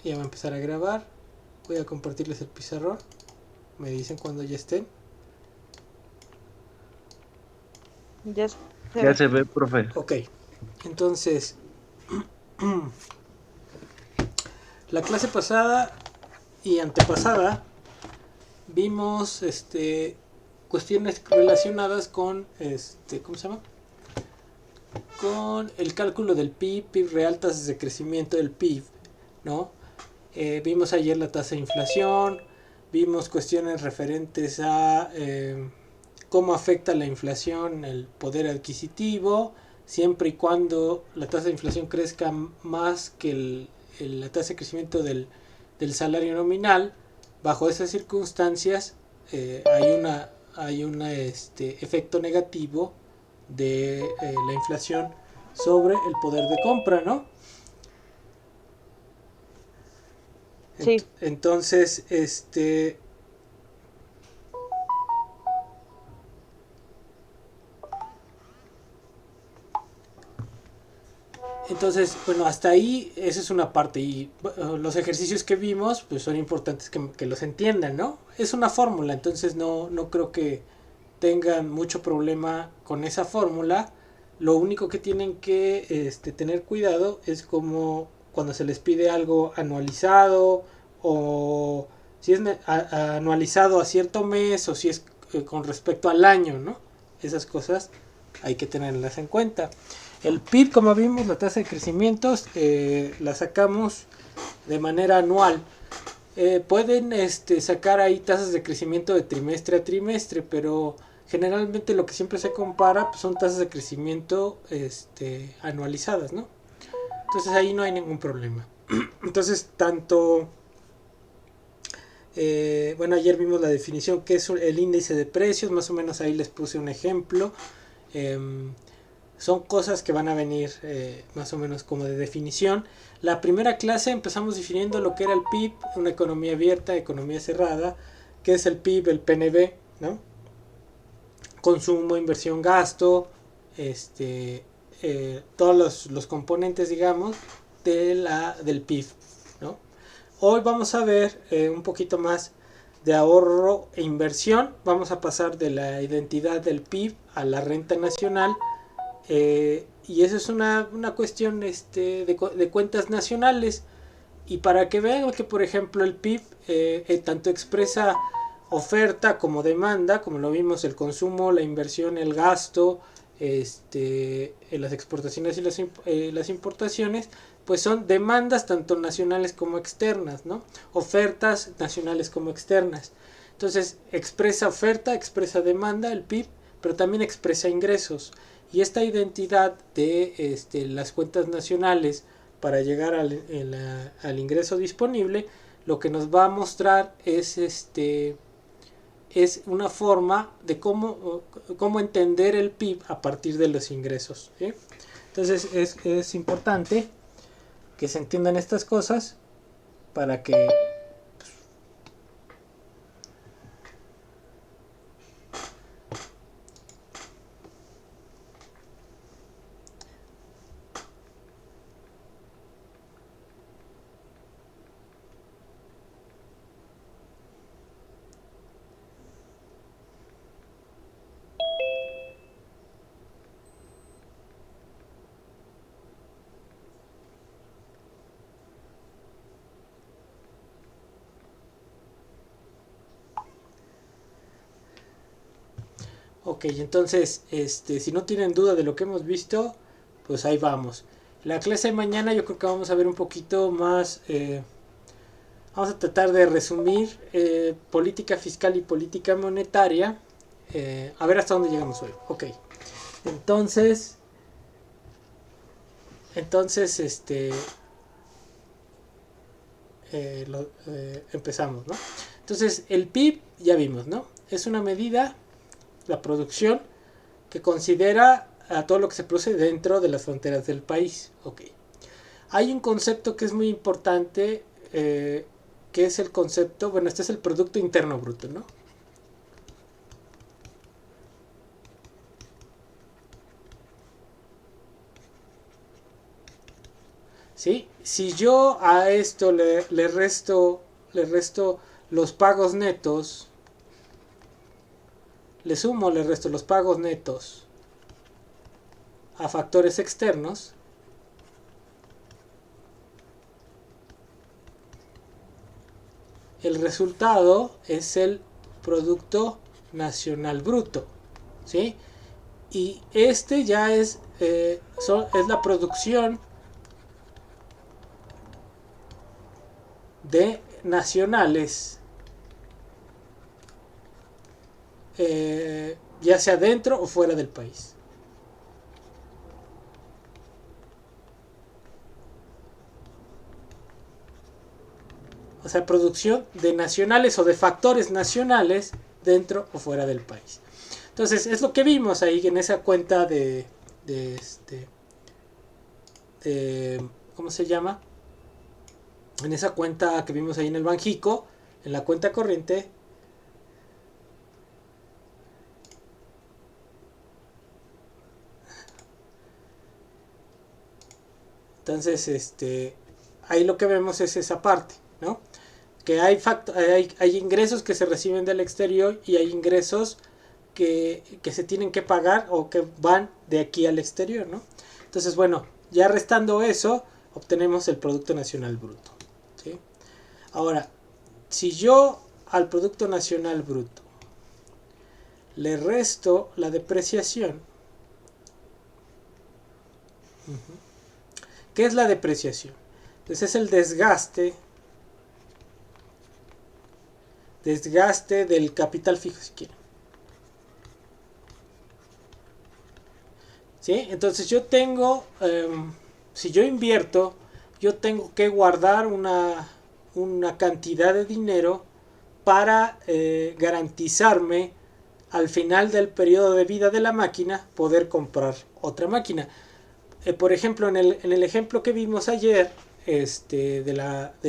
Ya va a empezar a grabar. Voy a compartirles el pizarrón. Me dicen cuando ya estén. Ya se Ya ve. se ve, profe. Ok, entonces la clase pasada y antepasada vimos cuestiones relacionadas con ¿cómo se llama? Con el cálculo del PIB, PIB real, tasas de crecimiento del PIB, ¿no? Vimos ayer la tasa de inflación, vimos cuestiones referentes a cómo afecta la inflación el poder adquisitivo, siempre y cuando la tasa de inflación crezca más que la tasa de crecimiento del salario nominal. Bajo esas circunstancias hay un efecto negativo de la inflación sobre el poder de compra, ¿no? Sí, Entonces, bueno, hasta ahí esa es una parte y los ejercicios que vimos pues son importantes que los entiendan, ¿no? Es una fórmula, entonces no creo que tengan mucho problema con esa fórmula. Lo único que tienen que tener cuidado es como cuando se les pide algo anualizado o si es anualizado a cierto mes o si es con respecto al año, ¿no? Esas cosas hay que tenerlas en cuenta. El PIB, como vimos, la tasa de crecimiento, la sacamos de manera anual. Pueden sacar ahí tasas de crecimiento de trimestre a trimestre, pero generalmente lo que siempre se compara pues, son tasas de crecimiento anualizadas, ¿no? Entonces ahí no hay ningún problema. Entonces, bueno, ayer vimos la definición que es el índice de precios, más o menos ahí les puse un ejemplo. Em, Son cosas que van a venir más o menos como de definición. La primera clase empezamos definiendo lo que era el PIB, una economía abierta, economía cerrada, que es el PIB, el PNB, ¿no? Consumo, inversión, gasto, todos los componentes, digamos, del PIB, ¿no? Hoy vamos a ver un poquito más de ahorro e inversión. Vamos a pasar de la identidad del PIB a la renta nacional y eso es una cuestión de cuentas nacionales. Y para que vean que, por ejemplo, el PIB tanto expresa oferta como demanda, como lo vimos, el consumo, la inversión, el gasto, las exportaciones y las importaciones, pues son demandas tanto nacionales como externas, ¿no? Ofertas nacionales como externas. Entonces, expresa oferta, expresa demanda, el PIB, pero también expresa ingresos. Y esta identidad de las cuentas nacionales para llegar al ingreso disponible, lo que nos va a mostrar es una forma de cómo entender el PIB a partir de los ingresos. ¿Sí? Entonces es importante que se entiendan estas cosas para que ok, entonces, si no tienen duda de lo que hemos visto, pues ahí vamos. La clase de mañana yo creo que vamos a ver un poquito más, vamos a tratar de resumir política fiscal y política monetaria. A ver hasta dónde llegamos hoy. Ok, entonces, entonces, empezamos, ¿no? Entonces, el PIB ya vimos, ¿no? Es una medida, la producción, que considera a todo lo que se produce dentro de las fronteras del país. Ok. Hay un concepto que es muy importante, que es el concepto, bueno, este es el Producto Interno Bruto, ¿no? ¿Sí? si yo a esto le resto los pagos netos, le sumo, le resto los pagos netos a factores externos, el resultado es el Producto Nacional Bruto, ¿sí? Y este ya es la producción de nacionales, ya sea dentro o fuera del país. O sea, producción de nacionales o de factores nacionales dentro o fuera del país. Entonces, es lo que vimos ahí en esa cuenta de ¿cómo se llama? En esa cuenta que vimos ahí en el Banjico, en la cuenta corriente. Entonces, ahí lo que vemos es esa parte, ¿no? Que hay ingresos que se reciben del exterior y hay ingresos que se tienen que pagar o que van de aquí al exterior, ¿no? Entonces, bueno, ya restando eso, obtenemos el Producto Nacional Bruto, ¿sí? Ahora, si yo al Producto Nacional Bruto le resto la depreciación, ¿qué es la depreciación? Entonces es el desgaste del capital fijo, si quieren. ¿Sí? Entonces yo tengo, si yo invierto, yo tengo que guardar una cantidad de dinero para garantizarme al final del periodo de vida de la máquina poder comprar otra máquina. Por ejemplo, en el ejemplo que vimos ayer, de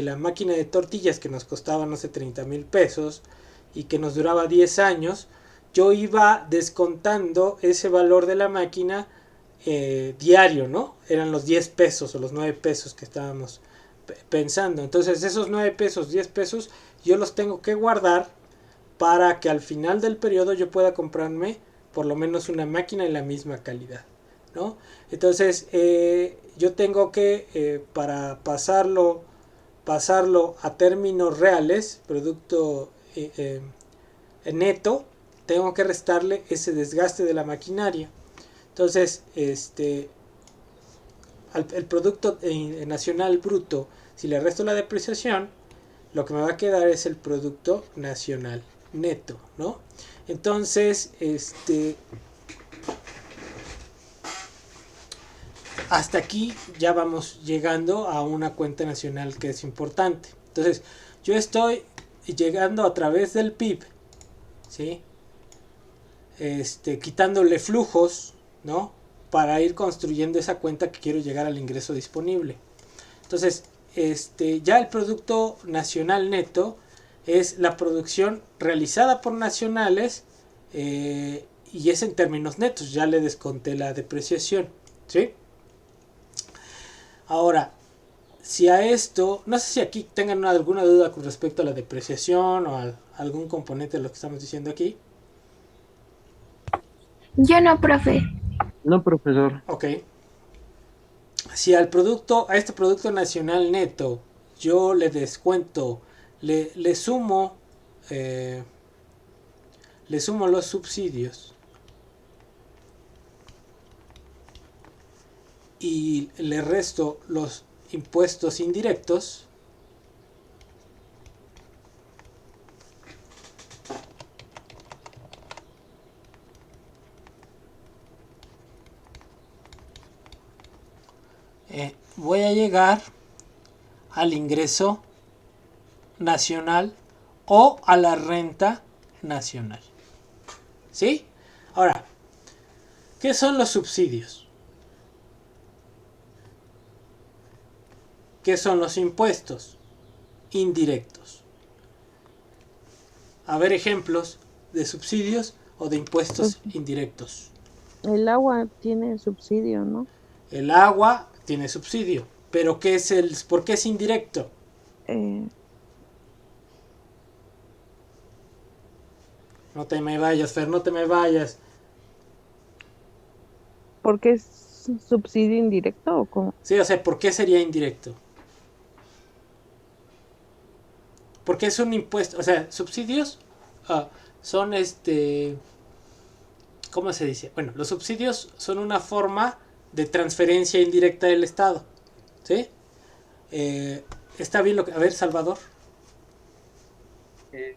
la máquina de tortillas que nos costaba, no sé, 30,000 pesos y que nos duraba 10 años, yo iba descontando ese valor de la máquina diario, ¿no? Eran los 10 pesos o los 9 pesos que estábamos pensando. Entonces esos 9 pesos, 10 pesos, yo los tengo que guardar para que al final del periodo yo pueda comprarme por lo menos una máquina en la misma calidad, ¿no? Entonces yo tengo que, para pasarlo a términos reales, producto neto, tengo que restarle ese desgaste de la maquinaria. Entonces, el Producto Nacional Bruto, si le resto la depreciación, lo que me va a quedar es el Producto Nacional Neto, ¿no? Entonces, hasta aquí ya vamos llegando a una cuenta nacional que es importante. Entonces, yo estoy llegando a través del PIB, ¿sí? Quitándole flujos, ¿no? Para ir construyendo esa cuenta que quiero llegar al ingreso disponible. Entonces, ya el Producto Nacional Neto es la producción realizada por nacionales y es en términos netos, ya le desconté la depreciación, ¿sí? Ahora, si a esto, no sé si aquí tengan alguna duda con respecto a la depreciación o a algún componente de lo que estamos diciendo aquí. Yo no, profe. No, profesor. Ok. Si a este Producto Nacional Neto yo le descuento, le sumo los subsidios y le resto los impuestos indirectos, voy a llegar al ingreso nacional o a la renta nacional. ¿Sí? Ahora, ¿qué son los subsidios? ¿Qué son los impuestos indirectos? A ver ejemplos de subsidios o de impuestos indirectos. El agua tiene subsidio, ¿no? El agua tiene subsidio. Pero ¿por qué es indirecto? Eh, No te me vayas, Fer, no te me vayas. ¿Porque es subsidio indirecto o cómo? Sí, o sea, ¿por qué sería indirecto? Porque es un impuesto, o sea, subsidios ah, son ¿cómo se dice? Bueno, los subsidios son una forma de transferencia indirecta del Estado, ¿sí? Eh, Está bien lo que... A ver, Salvador. Eh,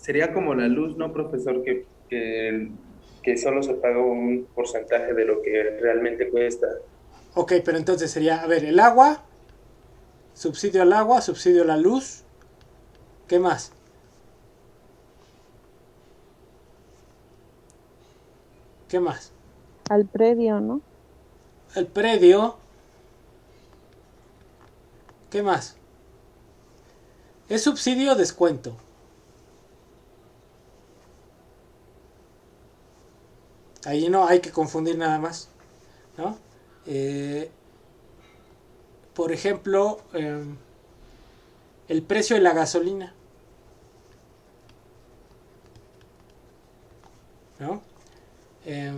Sería como la luz, ¿no, profesor? Que solo se paga un porcentaje de lo que realmente cuesta. Ok, pero entonces sería, a ver, el agua, subsidio al agua, subsidio a la luz, ¿qué más? ¿Qué más? Al predio, ¿no? El predio, ¿qué más? Es subsidio o descuento. Ahí no hay que confundir nada más, ¿no? Eh, por ejemplo, el precio de la gasolina, ¿no? Eh,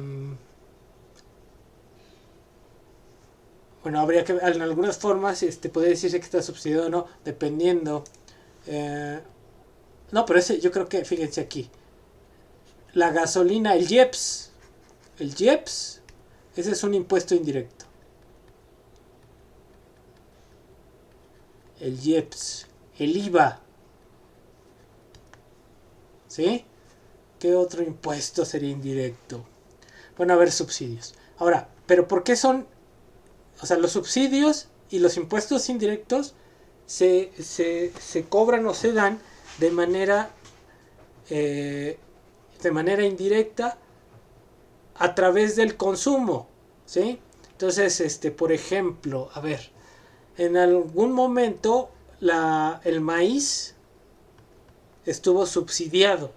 bueno, habría que, en algunas formas, puede decirse que está subsidiado o no, dependiendo. Eh, no, pero ese, yo creo que, fíjense aquí, la gasolina, el IEPS, ese es un impuesto indirecto. El IEPS, el IVA, ¿sí? ¿Qué otro impuesto sería indirecto? Bueno, a ver, subsidios. Ahora, ¿pero por qué son, o sea, los subsidios y los impuestos indirectos se cobran o se dan de manera, eh, de manera indirecta a través del consumo, ¿sí? Entonces, por ejemplo, a ver, en algún momento el maíz estuvo subsidiado,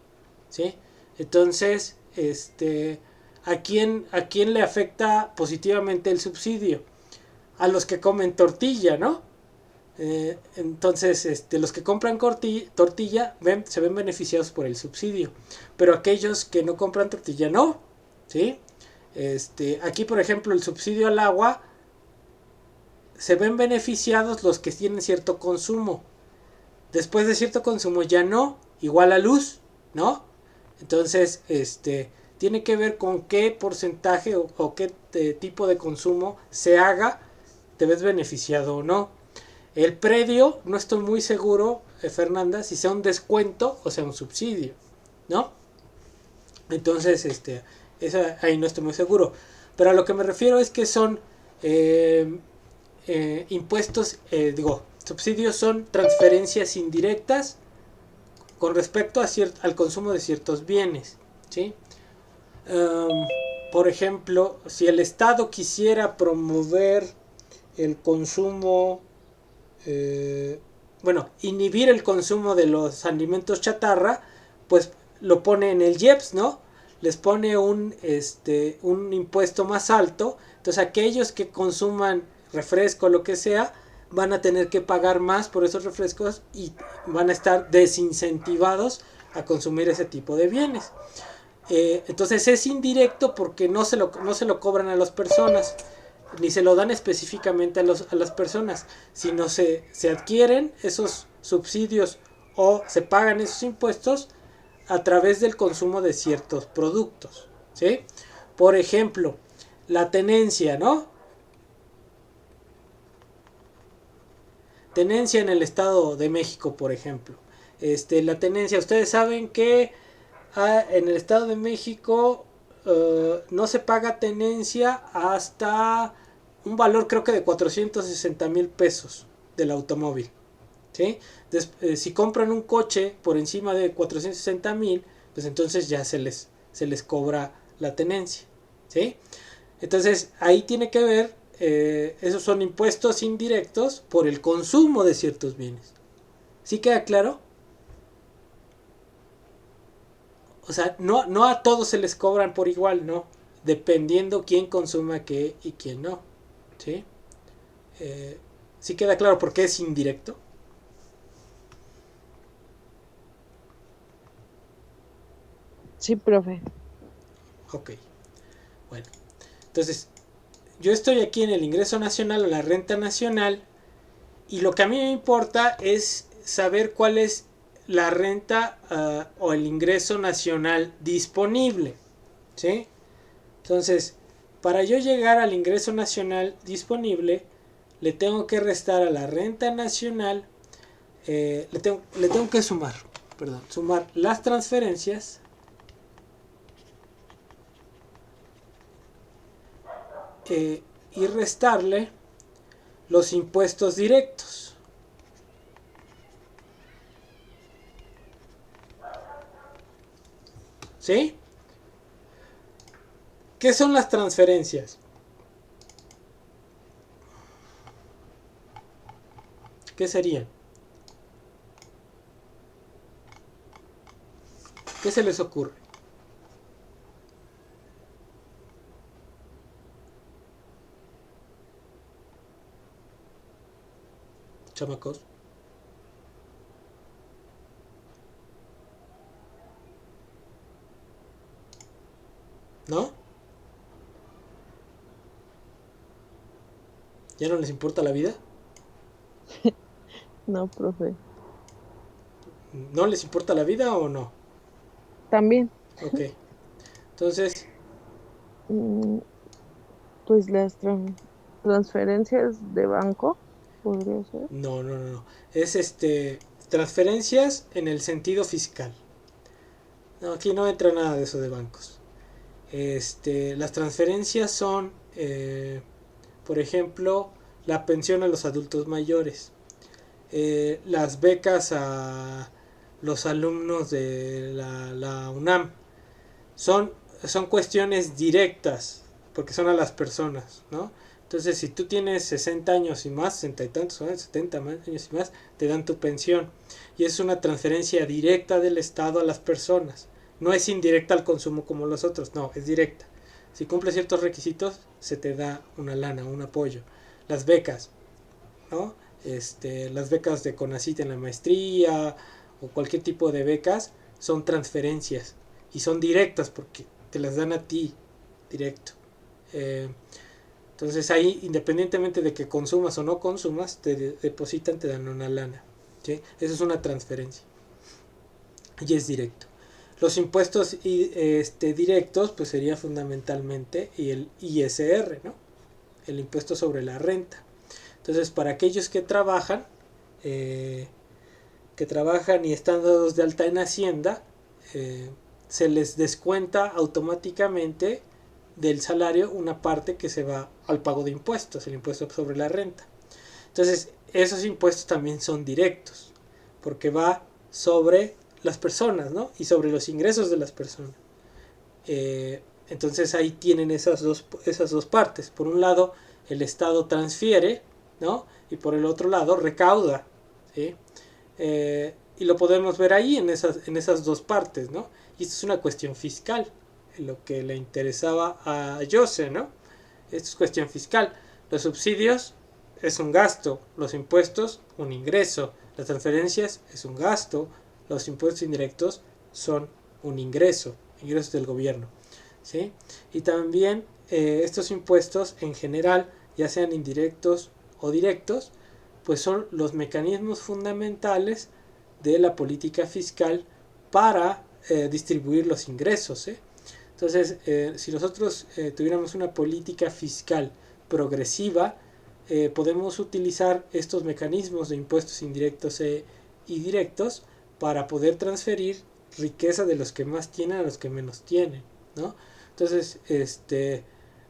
¿sí? Entonces, a quién le afecta positivamente el subsidio? A los que comen tortilla, ¿no? Entonces, los que compran tortilla se ven beneficiados por el subsidio, pero aquellos que no compran tortilla no, ¿sí? Aquí, por ejemplo, el subsidio al agua se ven beneficiados los que tienen cierto consumo. Después de cierto consumo ya no, igual a luz, ¿no? Entonces, tiene que ver con qué porcentaje o qué tipo de consumo se haga, te ves beneficiado o no. El predio, no estoy muy seguro, Fernanda, si sea un descuento o sea un subsidio, ¿no? Entonces, ahí no estoy muy seguro. Pero a lo que me refiero es que son eh, impuestos, subsidios son transferencias indirectas con respecto al consumo de ciertos bienes, ¿sí? Um, por ejemplo, si el Estado quisiera promover el consumo, bueno, inhibir el consumo de los alimentos chatarra, pues lo pone en el IEPS, ¿no? Les pone un impuesto más alto. Entonces aquellos que consuman refresco, lo que sea, van a tener que pagar más por esos refrescos y van a estar desincentivados a consumir ese tipo de bienes. Entonces es indirecto porque no se lo cobran a las personas, ni se lo dan específicamente a las personas, sino se adquieren esos subsidios o se pagan esos impuestos a través del consumo de ciertos productos, ¿sí? Por ejemplo, la tenencia, ¿no? Tenencia en el Estado de México, por ejemplo. La tenencia, ustedes saben que en el Estado de México no se paga tenencia hasta un valor creo que de 460,000 pesos del automóvil. ¿Sí? Si compran un coche por encima de 460,000, pues entonces ya se les cobra la tenencia. ¿Sí? Entonces ahí tiene que ver, esos son impuestos indirectos por el consumo de ciertos bienes. ¿Sí queda claro? O sea, no a todos se les cobran por igual, no. Dependiendo quién consuma qué y quién no. ¿Sí? Eh, ¿Sí queda claro por qué es indirecto? Sí, profe. Ok, bueno. Entonces, yo estoy aquí en el ingreso nacional o la renta nacional y lo que a mí me importa es saber cuál es la renta o el ingreso nacional disponible. ¿Sí? Entonces, para yo llegar al ingreso nacional disponible, le tengo que restar a la renta nacional, le tengo que sumar, perdón, sumar las transferencias y restarle los impuestos directos. ¿Sí? ¿Qué son las transferencias? ¿Qué serían? ¿Qué se les ocurre? Chamacos. ¿No? ¿Ya no les importa la vida? No, profe. ¿No les importa la vida o no? También, Ok. Entonces, mm, pues las transferencias de banco, podría ser. no. Es transferencias en el sentido fiscal. No, aquí no entra nada de eso de bancos. Las transferencias son, por ejemplo, la pensión a los adultos mayores, las becas a los alumnos de la UNAM. Son, son cuestiones directas, porque son a las personas, ¿no? Entonces, si tú tienes 60 años y más, 60 y tantos, 70 años y más, te dan tu pensión. Y es una transferencia directa del Estado a las personas. No es indirecta al consumo como los otros, no, es directa. Si cumples ciertos requisitos, se te da una lana, un apoyo. Las becas, ¿no? Las becas de CONACYT en la maestría o cualquier tipo de becas son transferencias y son directas porque te las dan a ti directo. Eh, entonces ahí, independientemente de que consumas o no consumas, te depositan, te dan una lana. ¿Sí? Eso es una transferencia y es directo. Los impuestos directos pues sería fundamentalmente el ISR, ¿no? El impuesto sobre la renta. Entonces, para aquellos eh, que trabajan y están dados de alta en Hacienda, se les descuenta automáticamente del salario una parte que se va al pago de impuestos, el impuesto sobre la renta. Entonces, esos impuestos también son directos, porque va sobre las personas, ¿no? Y sobre los ingresos de las personas. Entonces ahí tienen esas dos partes. Por un lado, el Estado transfiere, ¿no? Y por el otro lado, recauda, ¿sí? Y lo podemos ver ahí en esas dos partes, ¿no? Y esto es una cuestión fiscal, lo que le interesaba a Jose, ¿no? Esto es cuestión fiscal. Los subsidios es un gasto, los impuestos un ingreso, las transferencias es un gasto, los impuestos indirectos son un ingreso, ingresos del gobierno, ¿sí? Y también estos impuestos en general, ya sean indirectos o directos, pues son los mecanismos fundamentales de la política fiscal para distribuir los ingresos. Entonces, si nosotros tuviéramos una política fiscal progresiva, podemos utilizar estos mecanismos de impuestos indirectos y directos para poder transferir riqueza de los que más tienen a los que menos tienen, ¿no? Entonces,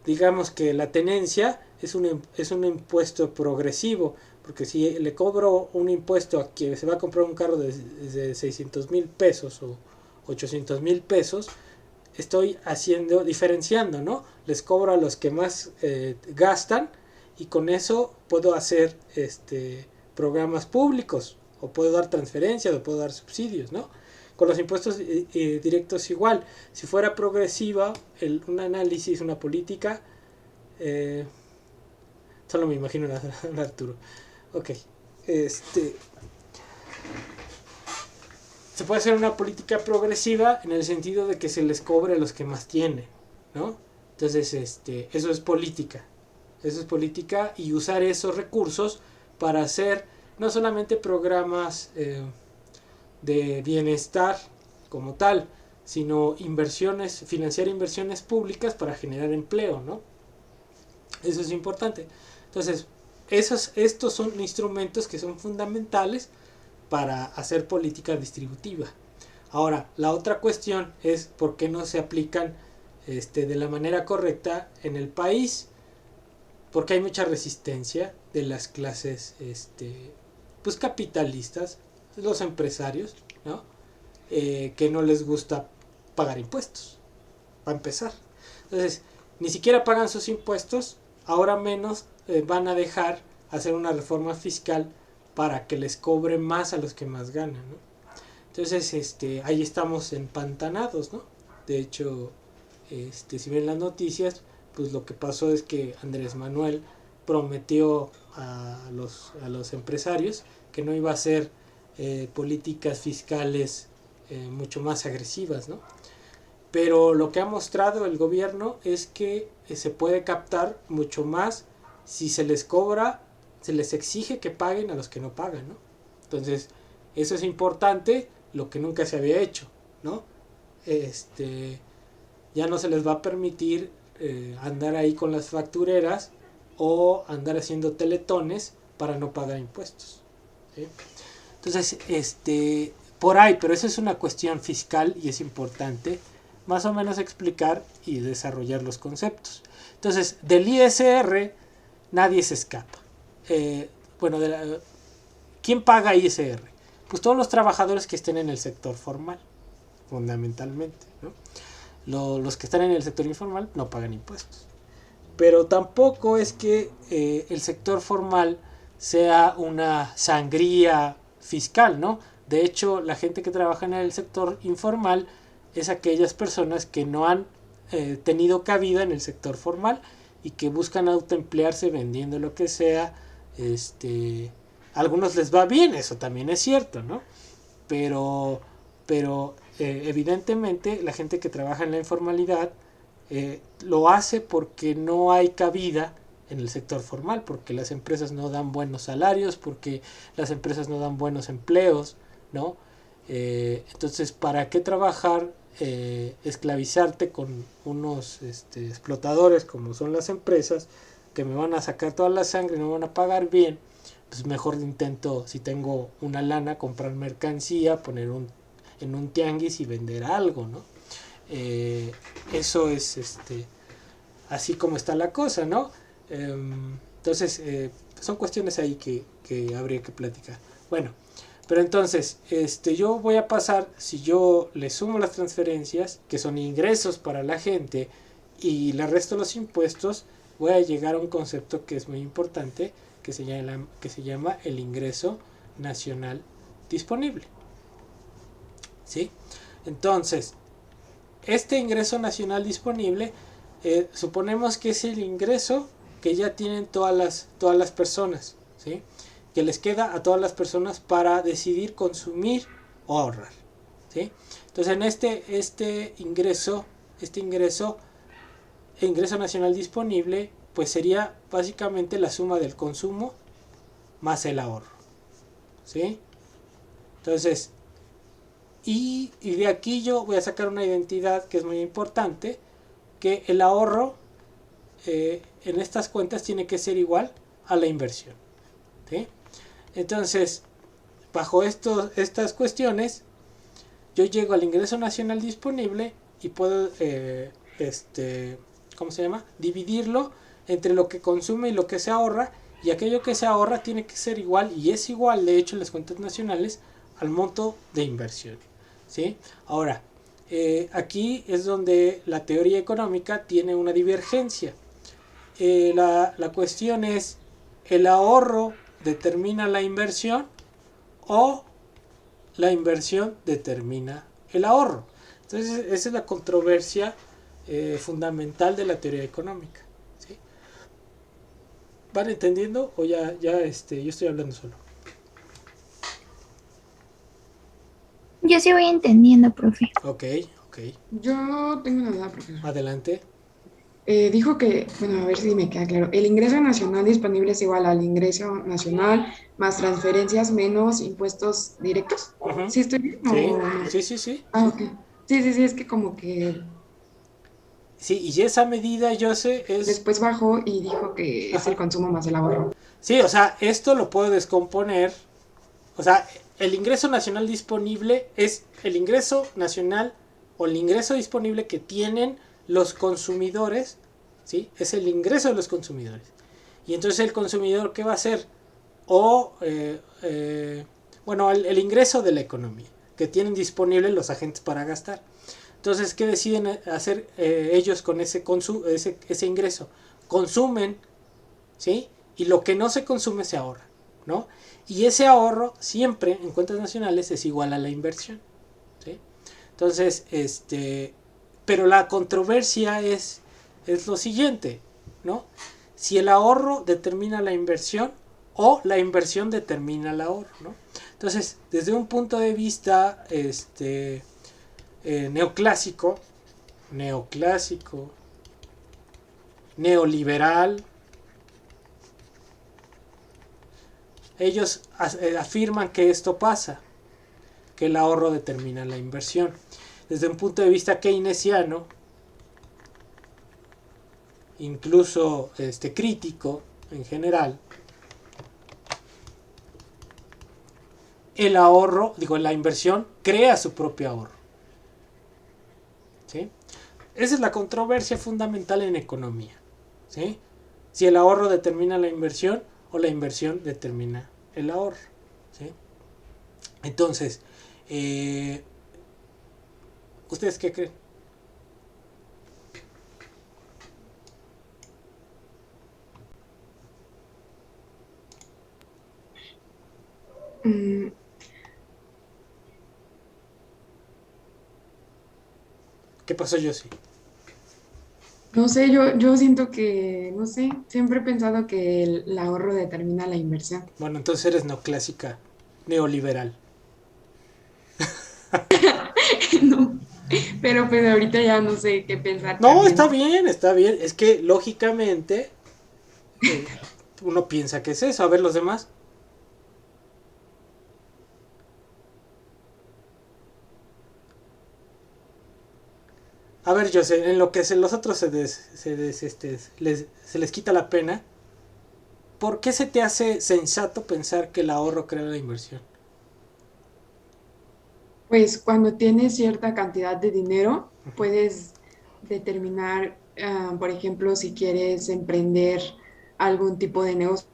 digamos que la tenencia es un impuesto progresivo, porque si le cobro un impuesto a quien se va a comprar un carro de 600,000 pesos o 800,000 pesos, estoy diferenciando, ¿no? Les cobro a los que más gastan y con eso puedo hacer programas públicos o puedo dar transferencias o puedo dar subsidios, ¿no? Con los impuestos directos igual. Si fuera progresiva, un análisis, una política, solo me imagino a Arturo. Ok. Se puede hacer una política progresiva en el sentido de que se les cobre a los que más tienen, ¿no? Entonces, eso es política. Eso es política y usar esos recursos para hacer no solamente programas de bienestar como tal, sino inversiones, financiar inversiones públicas para generar empleo, ¿no? Eso es importante. Entonces, estos son instrumentos que son fundamentales para hacer política distributiva. Ahora, la otra cuestión es por qué no se aplican de la manera correcta en el país, porque hay mucha resistencia de las clases pues capitalistas, los empresarios, ¿no? Que no les gusta pagar impuestos, para empezar. Entonces, ni siquiera pagan sus impuestos, ahora menos van a dejar hacer una reforma fiscal para que les cobre más a los que más ganan, ¿no? Entonces, ahí estamos empantanados, ¿no? De hecho, si ven las noticias, pues lo que pasó es que Andrés Manuel prometió a los empresarios que no iba a hacer políticas fiscales mucho más agresivas, ¿no? Pero lo que ha mostrado el gobierno es que se puede captar mucho más si se les cobra, se les exige que paguen a los que no pagan, ¿no? Entonces, eso es importante, lo que nunca se había hecho, ¿no? Ya no se les va a permitir andar ahí con las factureras o andar haciendo teletones para no pagar impuestos, ¿sí? Entonces, por ahí, pero eso es una cuestión fiscal y es importante más o menos explicar y desarrollar los conceptos. Entonces, del ISR nadie se escapa. Bueno, ¿quién paga ISR? Pues todos los trabajadores que estén en el sector formal, fundamentalmente, ¿no? Los que están en el sector informal no pagan impuestos. Pero tampoco es que el sector formal sea una sangría fiscal, ¿no? De hecho, la gente que trabaja en el sector informal es aquellas personas que no han tenido cabida en el sector formal y que buscan autoemplearse vendiendo lo que sea. A algunos les va bien, eso también es cierto, ¿no? Pero evidentemente la gente que trabaja en la informalidad lo hace porque no hay cabida en el sector formal, porque las empresas no dan buenos salarios, porque las empresas no dan buenos empleos, ¿no? Entonces, ¿para qué trabajar, esclavizarte con unos explotadores como son las empresas, que me van a sacar toda la sangre y no me van a pagar bien? Pues mejor intento, si tengo una lana, comprar mercancía, poner en un tianguis y vender algo, ¿no? Eso es así como está la cosa, ¿no? Entonces, son cuestiones ahí que habría que platicar. Bueno, pero entonces, yo voy a pasar, si yo le sumo las transferencias, que son ingresos para la gente, y le resto los impuestos, voy a llegar a un concepto que es muy importante, que se llama el ingreso nacional disponible, ¿sí? Entonces, este ingreso nacional disponible, suponemos que es el ingreso que ya tienen todas las personas, ¿sí? Que les queda a todas las personas para decidir consumir o ahorrar, ¿sí? Entonces, en este ingreso nacional disponible, pues sería básicamente la suma del consumo más el ahorro, ¿sí? Entonces, y de aquí yo voy a sacar una identidad que es muy importante, que el ahorro en estas cuentas tiene que ser igual a la inversión, ¿sí? Entonces, bajo estas cuestiones, yo llego al ingreso nacional disponible y puedo, ¿cómo se llama? Dividirlo entre lo que consume y lo que se ahorra, y aquello que se ahorra tiene que ser igual, y es igual, de hecho, en las cuentas nacionales, al monto de inversión, ¿sí? Ahora, aquí es donde la teoría económica tiene una divergencia. La cuestión es, ¿el ahorro determina la inversión o la inversión determina el ahorro? Entonces, esa es la controversia fundamental de la teoría económica, ¿sí? ¿Van entendiendo o ya yo estoy hablando solo? Yo sí voy entendiendo, profe. Ok, ok. Yo tengo una duda, profesor. Adelante. Dijo que, bueno, a ver si me queda claro. El ingreso nacional disponible es igual al ingreso nacional más transferencias menos impuestos directos. Ujú. ¿Sí estoy bien Sí, o no? sí, sí, sí. Ah, ok. Sí, sí, sí, es que como que Sí, y esa medida, yo sé, es... después bajó y dijo que es el Ajá. consumo más el ahorro. Sí, o sea, esto lo puedo descomponer. O sea, el ingreso nacional disponible es el ingreso nacional o el ingreso disponible que tienen los consumidores, ¿sí? Es el ingreso de los consumidores. Y entonces el consumidor, ¿qué va a hacer? O, bueno, el ingreso de la economía que tienen disponible los agentes para gastar. Entonces, ¿qué deciden hacer ellos con ese ingreso? Consumen, ¿sí? Y lo que no se consume se ahorra, ¿no? Y ese ahorro siempre en cuentas nacionales es igual a la inversión, ¿sí? Entonces, pero la controversia es lo siguiente, ¿no? Si el ahorro determina la inversión o la inversión determina el ahorro, ¿no? Entonces, desde un punto de vista neoclásico, neoliberal, ellos afirman que esto pasa, que el ahorro determina la inversión. Desde un punto de vista keynesiano, incluso crítico en general, el ahorro, digo, la inversión crea su propio ahorro, ¿sí? Esa es la controversia fundamental en economía, ¿sí? Si el ahorro determina la inversión o la inversión determina el ahorro, ¿sí? Entonces, ¿ustedes qué creen? Mm, ¿Qué pasó, Josie? no sé, yo siento que, no sé, siempre he pensado que el ahorro determina la inversión. Bueno, entonces eres neoclásica, neoliberal. No, pero pues ahorita ya no sé qué pensar No, también. está bien, está bien. Es que lógicamente eh, uno piensa que es eso. A ver los demás. A ver, yo sé, en lo que los otros se les quita la pena. ¿Por qué se te hace sensato pensar que el ahorro crea la inversión? Pues cuando tienes cierta cantidad de dinero, puedes determinar, por ejemplo, si quieres emprender algún tipo de negocio,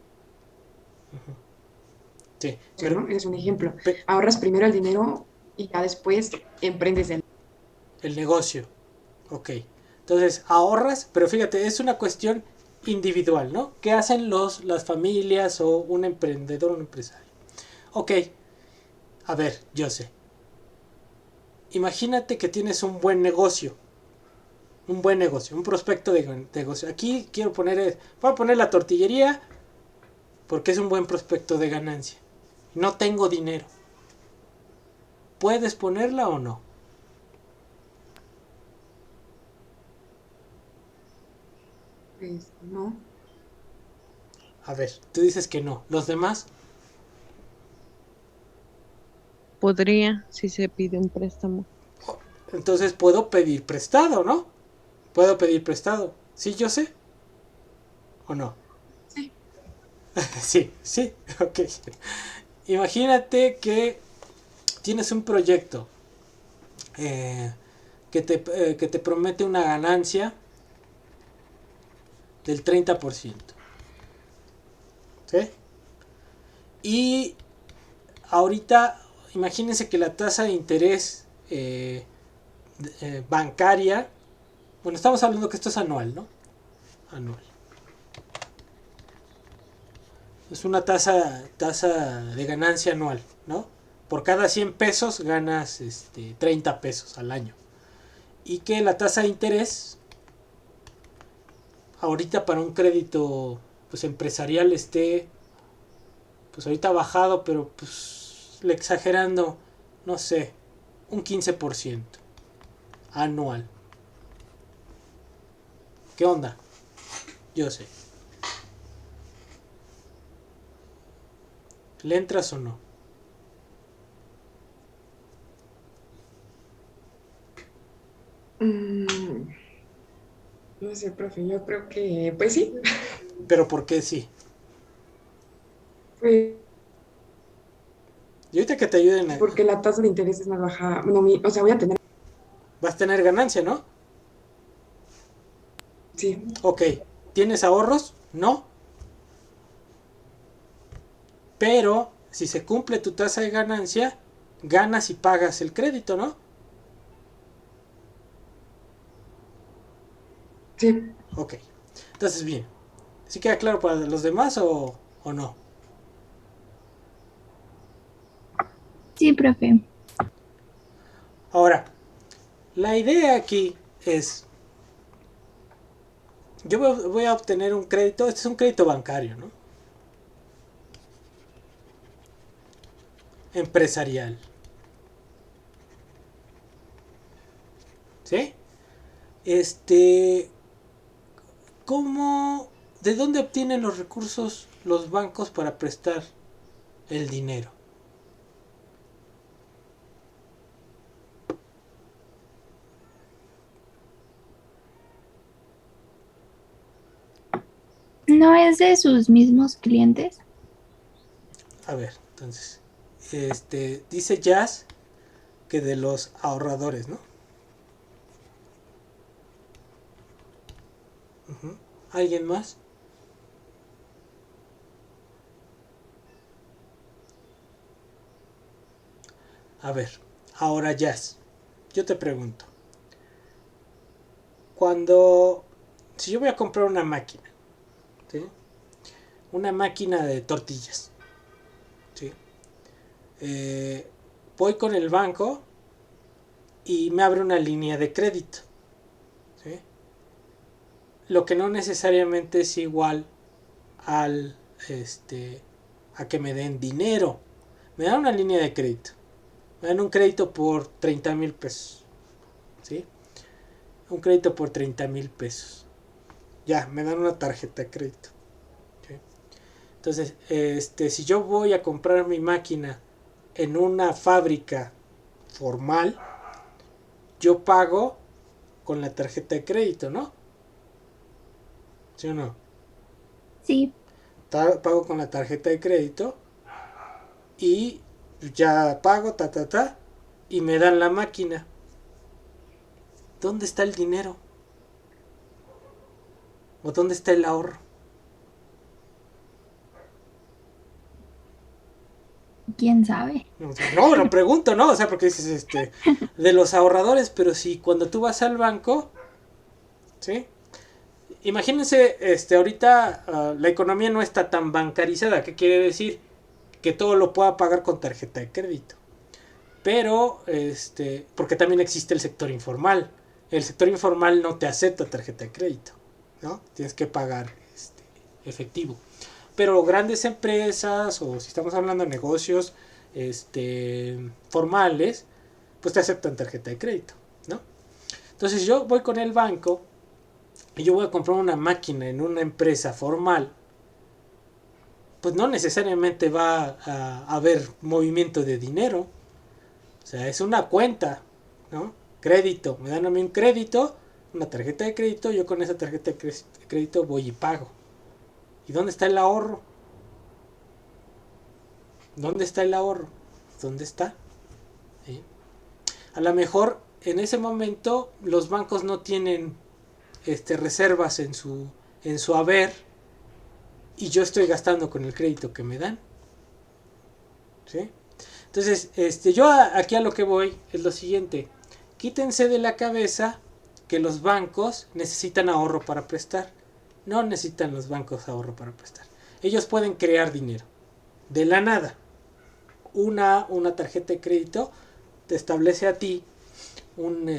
Sí, ¿no? Es un ejemplo. pe- Ahorras primero el dinero y ya después emprendes el... el negocio. Ok. Entonces ahorras, pero fíjate, es una cuestión individual, ¿no? ¿Qué hacen las familias o un emprendedor, un empresario? Ok, a ver, yo sé. Imagínate que tienes un buen negocio, un prospecto de negocio. Aquí voy a poner la tortillería porque es un buen prospecto de ganancia. No tengo dinero. ¿Puedes ponerla o no? Pues, no. A ver, tú dices que no. ¿Los demás? Podría, si se pide un préstamo. Entonces puedo pedir prestado, ¿no? Puedo pedir prestado. ¿Sí, yo sé? ¿O no? Sí. Sí, sí, ok. Imagínate que tienes un proyecto eh, que te promete una ganancia del 30%. ¿Sí? Y ahorita, imagínense que la tasa de interés bancaria, bueno, estamos hablando que esto es anual, ¿no? Anual. Es una tasa de ganancia anual, ¿no? Por cada 100 pesos ganas 30 pesos al año. Y que la tasa de interés, ahorita para un crédito pues empresarial esté, pues ahorita bajado, pero pues le exagerando, no sé, un 15% anual. ¿Qué onda? Yo sé. ¿Le entras o no? Mm, no sé, profe, yo creo que, pues sí, Pero ¿por qué sí? pues Y ahorita que te ayuden a... porque la tasa de interés es más baja. No, o sea, voy a tener, Vas a tener ganancia, ¿no? sí, Ok. ¿Tienes ahorros? No. Pero si se cumple tu tasa de ganancia, ganas y pagas el crédito, ¿no? sí, Ok. Entonces, bien. ¿Sí queda claro para los demás o no? Sí, profe. Ahora, la idea aquí es, yo voy a obtener un crédito, este es un crédito bancario, ¿no? Empresarial. ¿Sí? Este, ¿cómo, de dónde obtienen los recursos los bancos para prestar el dinero? ¿No es de sus mismos clientes? A ver, entonces, dice Jazz que de los ahorradores, ¿no? Ujú. ¿Alguien más? A ver, ahora Jazz, yo te pregunto, cuando, si yo voy a comprar una máquina, ¿sí? Una máquina de tortillas, ¿sí? Voy con el banco y me abre una línea de crédito, ¿sí? Lo que no necesariamente es igual al, a que me den dinero. Me dan una línea de crédito. Me dan un crédito por 30,000 pesos, ¿sí? Un crédito por 30,000 pesos. Ya, me dan una tarjeta de crédito. ¿Sí? Entonces, si yo voy a comprar mi máquina en una fábrica formal, yo pago con la tarjeta de crédito, ¿no? ¿Sí o no? Sí. Pago con la tarjeta de crédito y ya pago, y me dan la máquina. ¿Dónde está el dinero? ¿O dónde está el ahorro? ¿Quién sabe? No, lo pregunto, ¿no? O sea, porque dices, de los ahorradores, pero si cuando tú vas al banco, ¿sí? Imagínense, ahorita la economía no está tan bancarizada. ¿Qué quiere decir? Que todo lo pueda pagar con tarjeta de crédito. Pero, porque también existe el sector informal. El sector informal no te acepta tarjeta de crédito, ¿no? Tienes que pagar efectivo. Pero grandes empresas, o si estamos hablando de negocios formales, pues te aceptan tarjeta de crédito, ¿no? Entonces yo voy con el banco y yo voy a comprar una máquina en una empresa formal, pues no necesariamente va a haber movimiento de dinero. O sea, es una cuenta, ¿no? Crédito. Me dan a mí un crédito, una tarjeta de crédito, yo con esa tarjeta de crédito voy y pago. ¿Y dónde está el ahorro? ¿Dónde está el ahorro? ¿Dónde está? ¿Sí? A lo mejor en ese momento los bancos no tienen reservas en su haber y yo estoy gastando con el crédito que me dan. ¿Sí? Entonces, yo aquí a lo que voy es lo siguiente. Quítense de la cabeza que los bancos necesitan ahorro para prestar. No necesitan los bancos ahorro para prestar. Ellos pueden crear dinero. De la nada. Una tarjeta de crédito te establece a ti cuando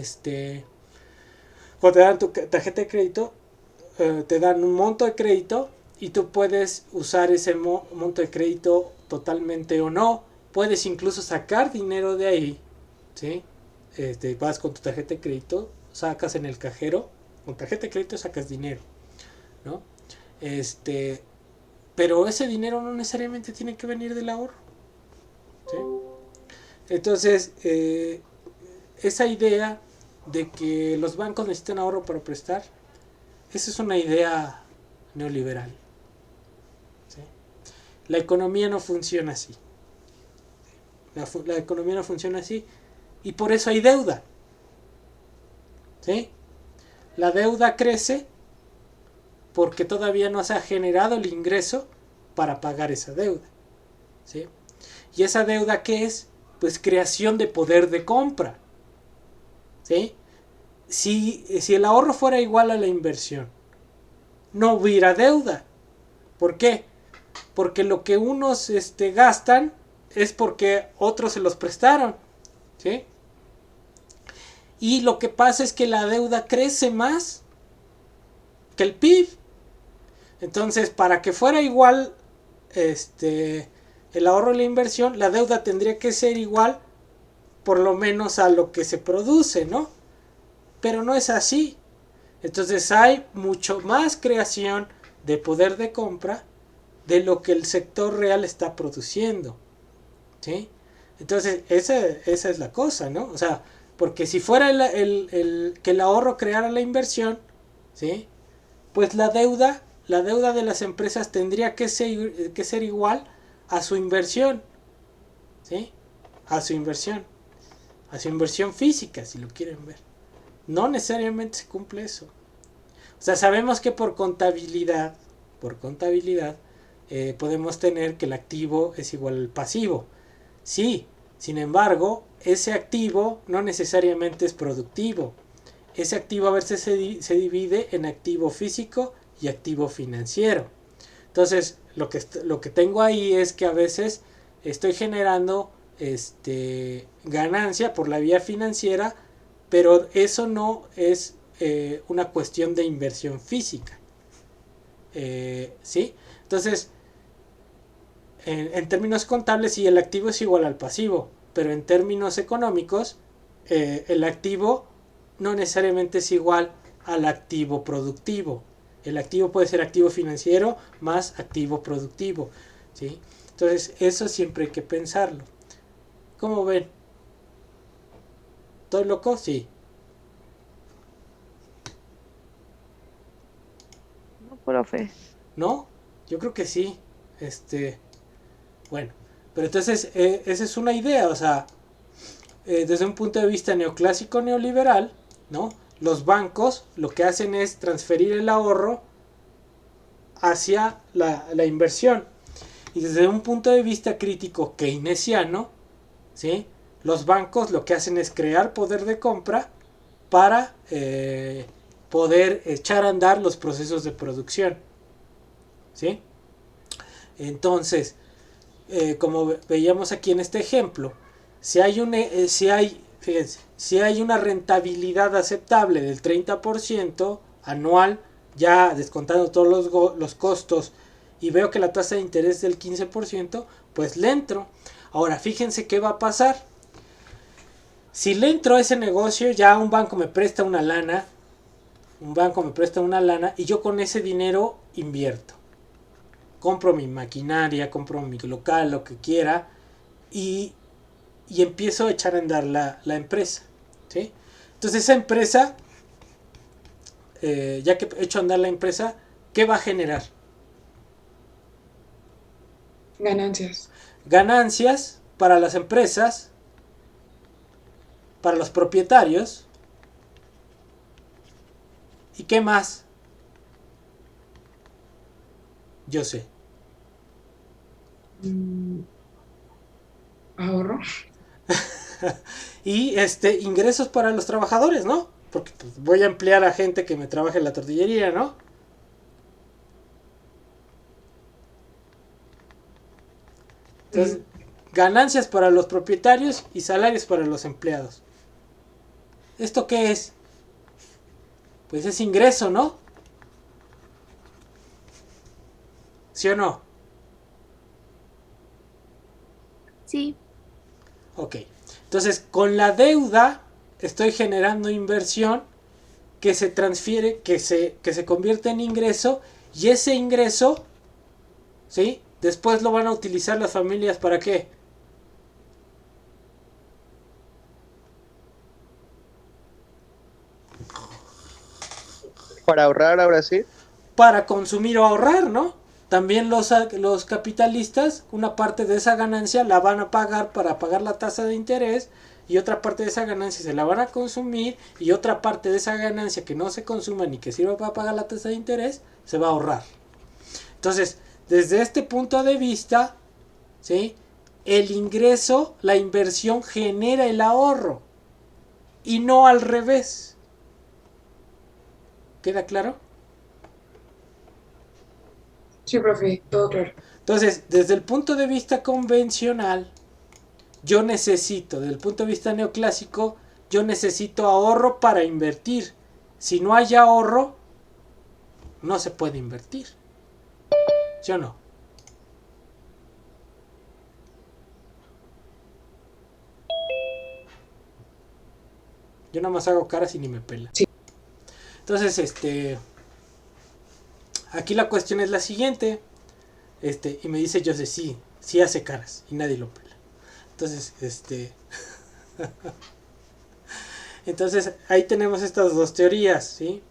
te dan tu tarjeta de crédito, te dan un monto de crédito y tú puedes usar ese monto de crédito totalmente o no. Puedes incluso sacar dinero de ahí, ¿sí? Vas con tu tarjeta de crédito, sacas en el cajero, con tarjeta de crédito sacas dinero, ¿no? Pero ese dinero no necesariamente tiene que venir del ahorro, ¿sí? Entonces, esa idea de que los bancos necesitan ahorro para prestar, esa es una idea neoliberal, ¿sí? La economía no funciona así. La economía no funciona así y por eso hay deuda, ¿sí? La deuda crece porque todavía no se ha generado el ingreso para pagar esa deuda, ¿sí? ¿Y esa deuda qué es? Pues creación de poder de compra, ¿sí? Si el ahorro fuera igual a la inversión, no hubiera deuda. ¿Por qué? Porque lo que unos gastan es porque otros se los prestaron, ¿sí? Y lo que pasa es que la deuda crece más que el PIB. Entonces, para que fuera igual el ahorro y la inversión, la deuda tendría que ser igual por lo menos a lo que se produce, ¿no? Pero no es así. Entonces hay mucho más creación de poder de compra de lo que el sector real está produciendo, ¿sí? Entonces esa es la cosa, ¿no? O sea, porque si fuera que el ahorro creara la inversión, ¿sí? Pues la deuda de las empresas tendría que ser igual a su inversión, ¿sí? A su inversión física, si lo quieren ver. No necesariamente se cumple eso. O sea, sabemos que por contabilidad, podemos tener que el activo es igual al pasivo. Sí, sin embargo, ese activo no necesariamente es productivo. Ese activo a veces se divide en activo físico y activo financiero. Entonces, lo que tengo ahí es que a veces estoy generando ganancia por la vía financiera, pero eso no es una cuestión de inversión física, ¿sí? Entonces, en términos contables, sí, el activo es igual al pasivo, pero en términos económicos, el activo no necesariamente es igual al activo productivo. El activo puede ser activo financiero más activo productivo, ¿sí? Entonces, eso siempre hay que pensarlo. ¿Cómo ven? ¿Estoy loco? Sí. No, profe. ¿No? Yo creo que sí. Bueno, pero entonces esa es una idea, o sea, desde un punto de vista neoclásico neoliberal, ¿no? Los bancos lo que hacen es transferir el ahorro hacia la inversión. Y desde un punto de vista crítico keynesiano, ¿sí? Los bancos lo que hacen es crear poder de compra para poder echar a andar los procesos de producción, ¿sí? Entonces, como veíamos aquí en este ejemplo, si hay una rentabilidad aceptable del 30% anual, ya descontando todos los costos, y veo que la tasa de interés es del 15%, pues le entro. Ahora, fíjense qué va a pasar. Si le entro a ese negocio, ya un banco me presta una lana, y yo con ese dinero invierto. Compro mi maquinaria, compro mi local, lo que quiera, y empiezo a echar a andar la empresa, ¿sí? Entonces esa empresa, ya que he hecho andar la empresa, ¿qué va a generar? Ganancias. Ganancias para las empresas, para los propietarios, ¿y qué más? Yo sé. Ahorro. Y ingresos para los trabajadores, ¿no? Porque pues, voy a emplear a gente que me trabaje en la tortillería, ¿no? Entonces, ganancias para los propietarios y salarios para los empleados. ¿Esto qué es? Pues es ingreso, ¿no? ¿Sí o no? Sí. Ok. Entonces, con la deuda estoy generando inversión que se transfiere, que se convierte en ingreso, y ese ingreso, ¿sí? Después lo van a utilizar las familias ¿para qué? Para ahorrar ahora sí. Para consumir o ahorrar, ¿no? También los capitalistas, una parte de esa ganancia la van a pagar para pagar la tasa de interés, y otra parte de esa ganancia se la van a consumir, y otra parte de esa ganancia que no se consuma ni que sirva para pagar la tasa de interés se va a ahorrar. Entonces, desde este punto de vista, ¿sí? El ingreso, la inversión genera el ahorro y no al revés. ¿Queda claro? Sí, profe, todo claro. Entonces, desde el punto de vista convencional, yo necesito, desde el punto de vista neoclásico, yo necesito ahorro para invertir. Si no hay ahorro, no se puede invertir. ¿Sí o no? Yo nada más hago caras y ni me pela. Sí. Entonces, aquí la cuestión es la siguiente. Y me dice José, sí, sí hace caras y nadie lo pela. Entonces, entonces ahí tenemos estas dos teorías, ¿sí?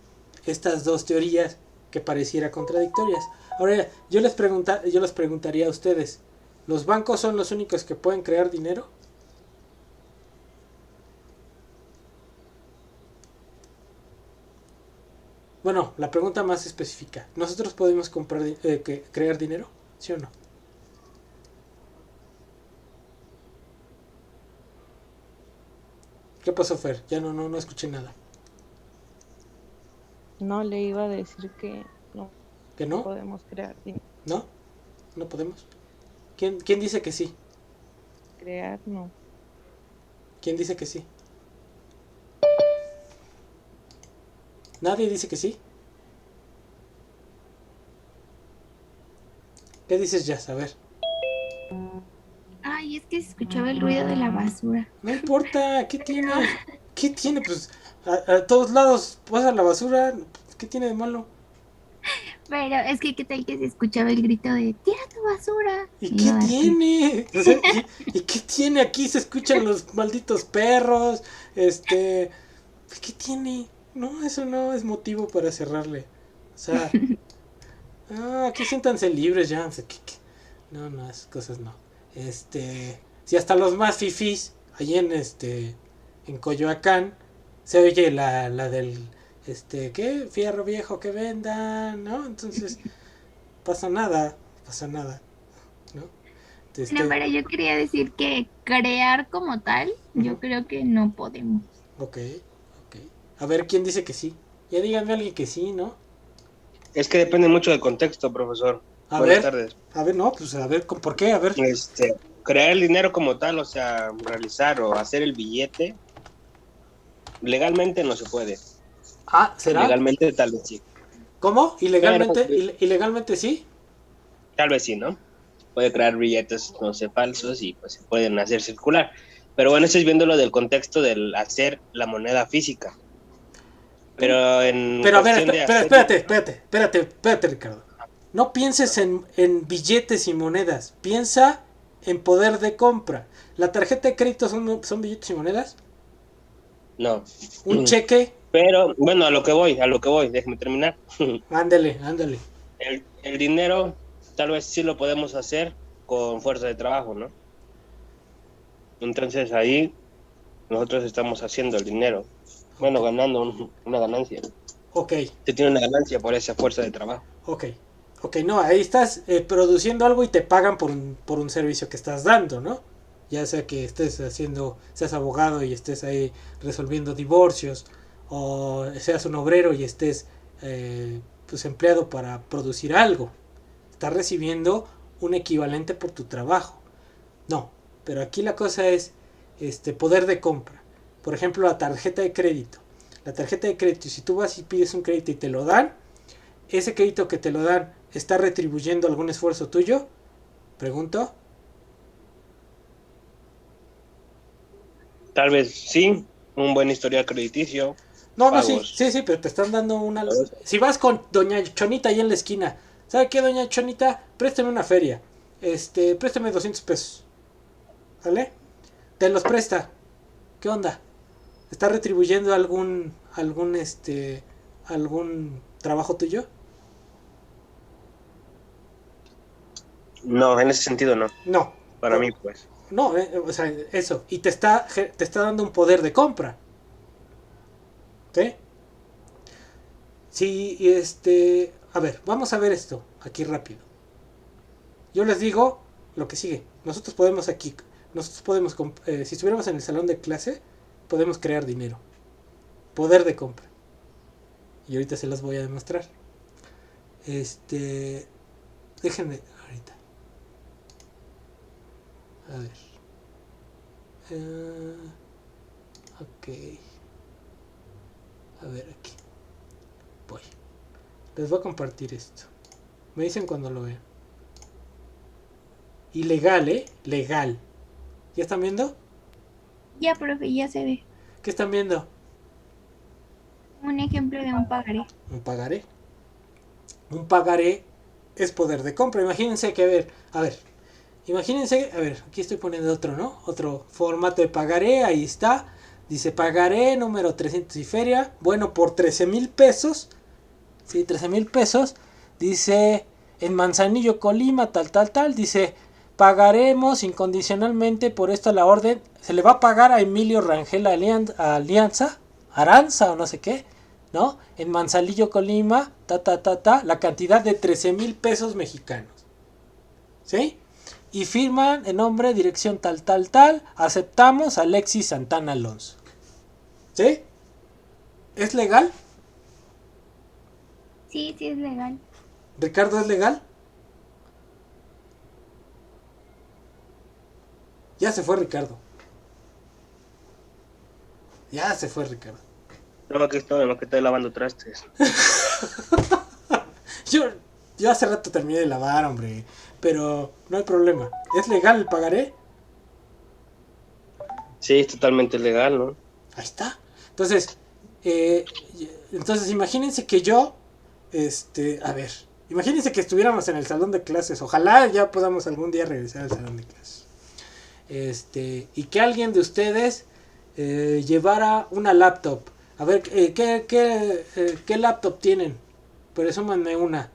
Estas dos teorías que pareciera contradictorias. Ahora, yo les preguntaría a ustedes, ¿los bancos son los únicos que pueden crear dinero? Bueno, la pregunta más específica, ¿nosotros podemos crear dinero? ¿Sí o no? ¿Qué pasó, Fer? Ya no escuché nada. No le iba a decir que no ¿Que no? podemos crear dinero. ¿No? ¿No podemos? ¿Quién dice que sí? Crear, no. ¿Quién dice que sí? ¿Nadie dice que sí? ¿Qué dices, Jazz? A ver. Ay, es que se escuchaba el ruido de la basura. No importa, ¿qué tiene? ¿Qué tiene? Pues a todos lados pasa la basura. ¿Qué tiene de malo? Pero es que qué tal que se escuchaba el grito de tira tu basura. ¿Y Y qué yo así. tiene? O sea, ¿y qué tiene? Aquí se escuchan los malditos perros. ¿Qué tiene? No, eso no es motivo para cerrarle. O sea, aquí siéntanse libres ya. O sea, no, esas cosas no. Si hasta los más fifís, allí en Coyoacán, se oye la del, ¿qué? Fierro viejo que vendan, ¿no? Entonces, pasa nada, ¿no? No, pero yo quería decir que crear como tal, yo creo que no podemos. Ok. A ver, ¿quién dice que sí? Ya díganme a alguien que sí, ¿no? Es que depende mucho del contexto, profesor. A Buenas ver, tardes. no, pues a ver, ¿por qué? A ver. Crear el dinero como tal, o sea, realizar o hacer el billete, legalmente no se puede. ¿Será? Legalmente tal vez sí. ¿Cómo? ¿Ilegalmente? Pero, ¿Ilegalmente sí? tal vez sí, ¿no? Puede crear billetes, no sé, falsos y pues se pueden hacer circular. Pero bueno, eso es viéndolo del contexto del hacer la moneda física. Pero en Pero a ver, cuestión de hacer... espérate, Ricardo. No pienses en billetes y monedas. Piensa en poder de compra. ¿La tarjeta de crédito son billetes y monedas? No. ¿Un cheque? Pero bueno, a lo que voy, déjeme terminar. Ándale. El dinero tal vez sí lo podemos hacer con fuerza de trabajo, ¿no? Entonces ahí nosotros estamos haciendo el dinero. Bueno, ganando una ganancia. Ok. Se tiene una ganancia por esa fuerza de trabajo. Ok, no, ahí estás produciendo algo y te pagan por un servicio que estás dando, ¿no? Ya sea que seas abogado y estés ahí resolviendo divorcios, o seas un obrero y estés pues empleado para producir algo. Estás recibiendo un equivalente por tu trabajo. No, pero aquí la cosa es poder de compra. Por ejemplo, la tarjeta de crédito. La tarjeta de crédito, si tú vas y pides un crédito y te lo dan, ese crédito que te lo dan está retribuyendo algún esfuerzo tuyo? Pregunto. Tal vez sí, un buen historial crediticio. No, no, sí, Pagos. sí, pero te están dando una... Si vas con doña Chonita ahí en la esquina, ¿sabe qué, doña Chonita? Préstame una feria. Préstame 200 pesos. ¿Vale? Te los presta. ¿Qué onda? ¿Está retribuyendo algún trabajo tuyo? No, en ese sentido no. No. Para mí, pues. No, o sea, eso. Y te está dando un poder de compra. ¿Sí? Sí, a ver, vamos a ver esto aquí rápido. Yo les digo lo que sigue. Nosotros podemos, si estuviéramos en el salón de clase, podemos crear dinero. Poder de compra. Y ahorita se las voy a demostrar. Déjenme ahorita. A ver. Ok. A ver aquí. Voy. Les voy a compartir esto. Me dicen cuando lo vean. Ilegal, legal. ¿Ya están viendo? Ya, profe, ya se ve. ¿Qué están viendo? Un ejemplo de un pagaré. Un pagaré. Un pagaré es poder de compra. Imagínense que, imagínense, aquí estoy poniendo otro, ¿no? Otro formato de pagaré, ahí está. Dice pagaré número 300 y feria. Bueno, por 13,000 pesos. Sí, 13,000 pesos. Dice en Manzanillo, Colima, tal. Dice pagaremos incondicionalmente por esto la orden. Se le va a pagar a Emilio Rangel Aranza o no sé qué, ¿no? En Manzanillo, Colima, la cantidad de 13,000 pesos mexicanos. ¿Sí? Y firman en nombre, dirección tal. Aceptamos a Alexis Santana Alonso. ¿Sí? ¿Es legal? Sí, sí es legal. ¿Ricardo es legal? Ya se fue Ricardo. No, que estoy lavando trastes. Yo hace rato terminé de lavar, hombre. Pero no hay problema. ¿Es legal el pagaré? Sí, es totalmente legal, ¿no? Ahí está. Entonces imagínense que yo, imagínense que estuviéramos en el salón de clases. Ojalá ya podamos algún día regresar al salón de clases. Y que alguien de ustedes llevara una laptop. A ver, ¿qué laptop tienen? Presúmanme una.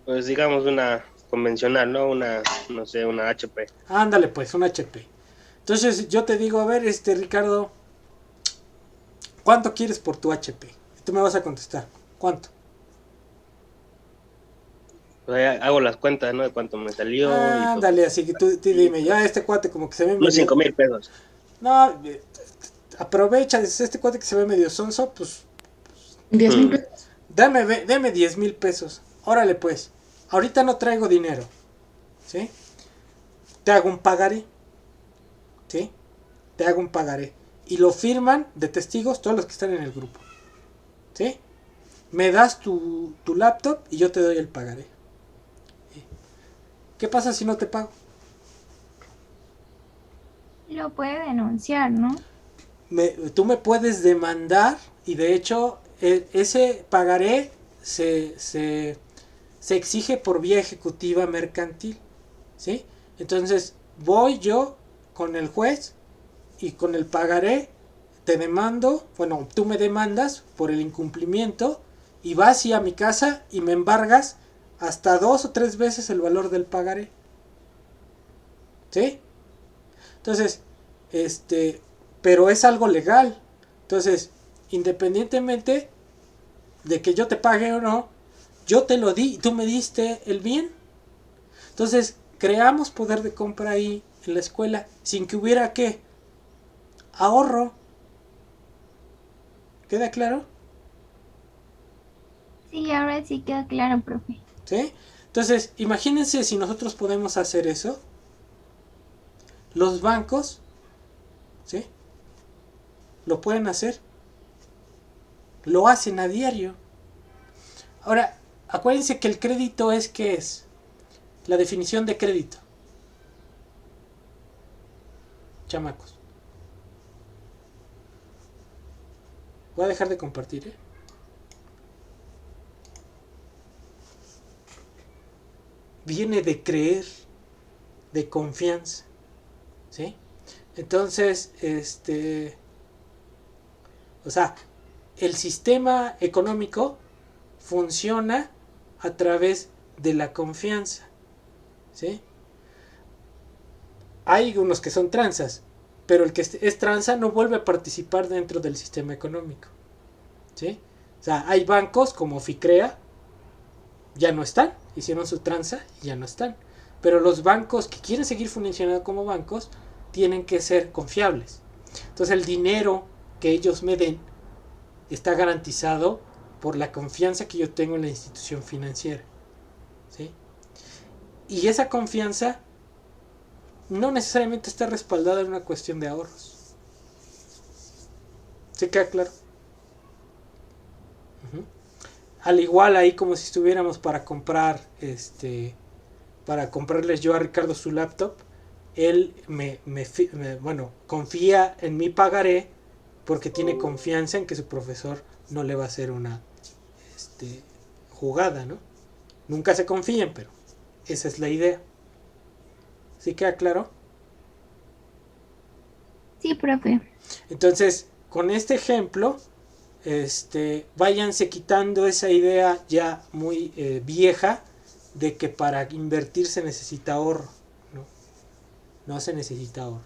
Pues digamos una convencional, ¿no? No sé, una HP. Ándale pues, un HP. Entonces yo te digo, a ver, Ricardo, ¿cuánto quieres por tu HP? Y tú me vas a contestar, ¿cuánto? Pues hago las cuentas, ¿no? De cuánto me salió. Ándale, así que tú dime, ya este cuate como que se ve medio... Unos 5,000 pesos. No, aprovecha, dices, este cuate que se ve medio sonso, pues 10,000 pesos. dame 10,000 pesos. Órale pues, ahorita no traigo dinero, ¿sí? Te hago un pagaré, ¿sí? Te hago un pagaré. Y lo firman de testigos todos los que están en el grupo, ¿sí? Me das tu laptop y yo te doy el pagaré. ¿Sí? ¿Qué pasa si no te pago? Lo puede denunciar, ¿no? Tú me puedes demandar y de hecho ese pagaré se exige por vía ejecutiva mercantil, ¿sí? Entonces voy yo con el juez y con el pagaré te demando, bueno, tú me demandas por el incumplimiento y vas a mi casa y me embargas hasta 2 o 3 veces el valor del pagaré, ¿sí? Entonces, pero es algo legal. Entonces, independientemente de que yo te pague o no, yo te lo di y tú me diste el bien. Entonces, creamos poder de compra ahí en la escuela sin que hubiera ¿qué? Ahorro. ¿Queda claro? Sí, ahora sí queda claro, profe. ¿Sí? Entonces, imagínense si nosotros podemos hacer eso. Los bancos, ¿sí? lo pueden hacer. Lo hacen a diario. Ahora, acuérdense que el crédito es, ¿qué es? La definición de crédito. Chamacos. Voy a dejar de compartir, Viene de creer, de confianza, ¿sí? Entonces, o sea, el sistema económico funciona a través de la confianza, ¿sí? Hay unos que son tranzas, pero el que es tranza no vuelve a participar dentro del sistema económico, ¿sí? O sea, hay bancos como Ficrea, ya no están, hicieron su tranza y ya no están. Pero los bancos que quieren seguir funcionando como bancos tienen que ser confiables. Entonces el dinero que ellos me den está garantizado por la confianza que yo tengo en la institución financiera, ¿sí? Y esa confianza no necesariamente está respaldada en una cuestión de ahorros. ¿Se queda claro? Uh-huh. Al igual ahí como si estuviéramos para comprar para comprarles yo a Ricardo su laptop, él confía en mi pagaré porque tiene confianza en que su profesor no le va a hacer una jugada, ¿no? Nunca se confíen, pero esa es la idea. ¿Sí queda claro? Sí, profe. Entonces, con este ejemplo, váyanse quitando esa idea ya muy vieja de que para invertir se necesita ahorro. No se necesita ahorro.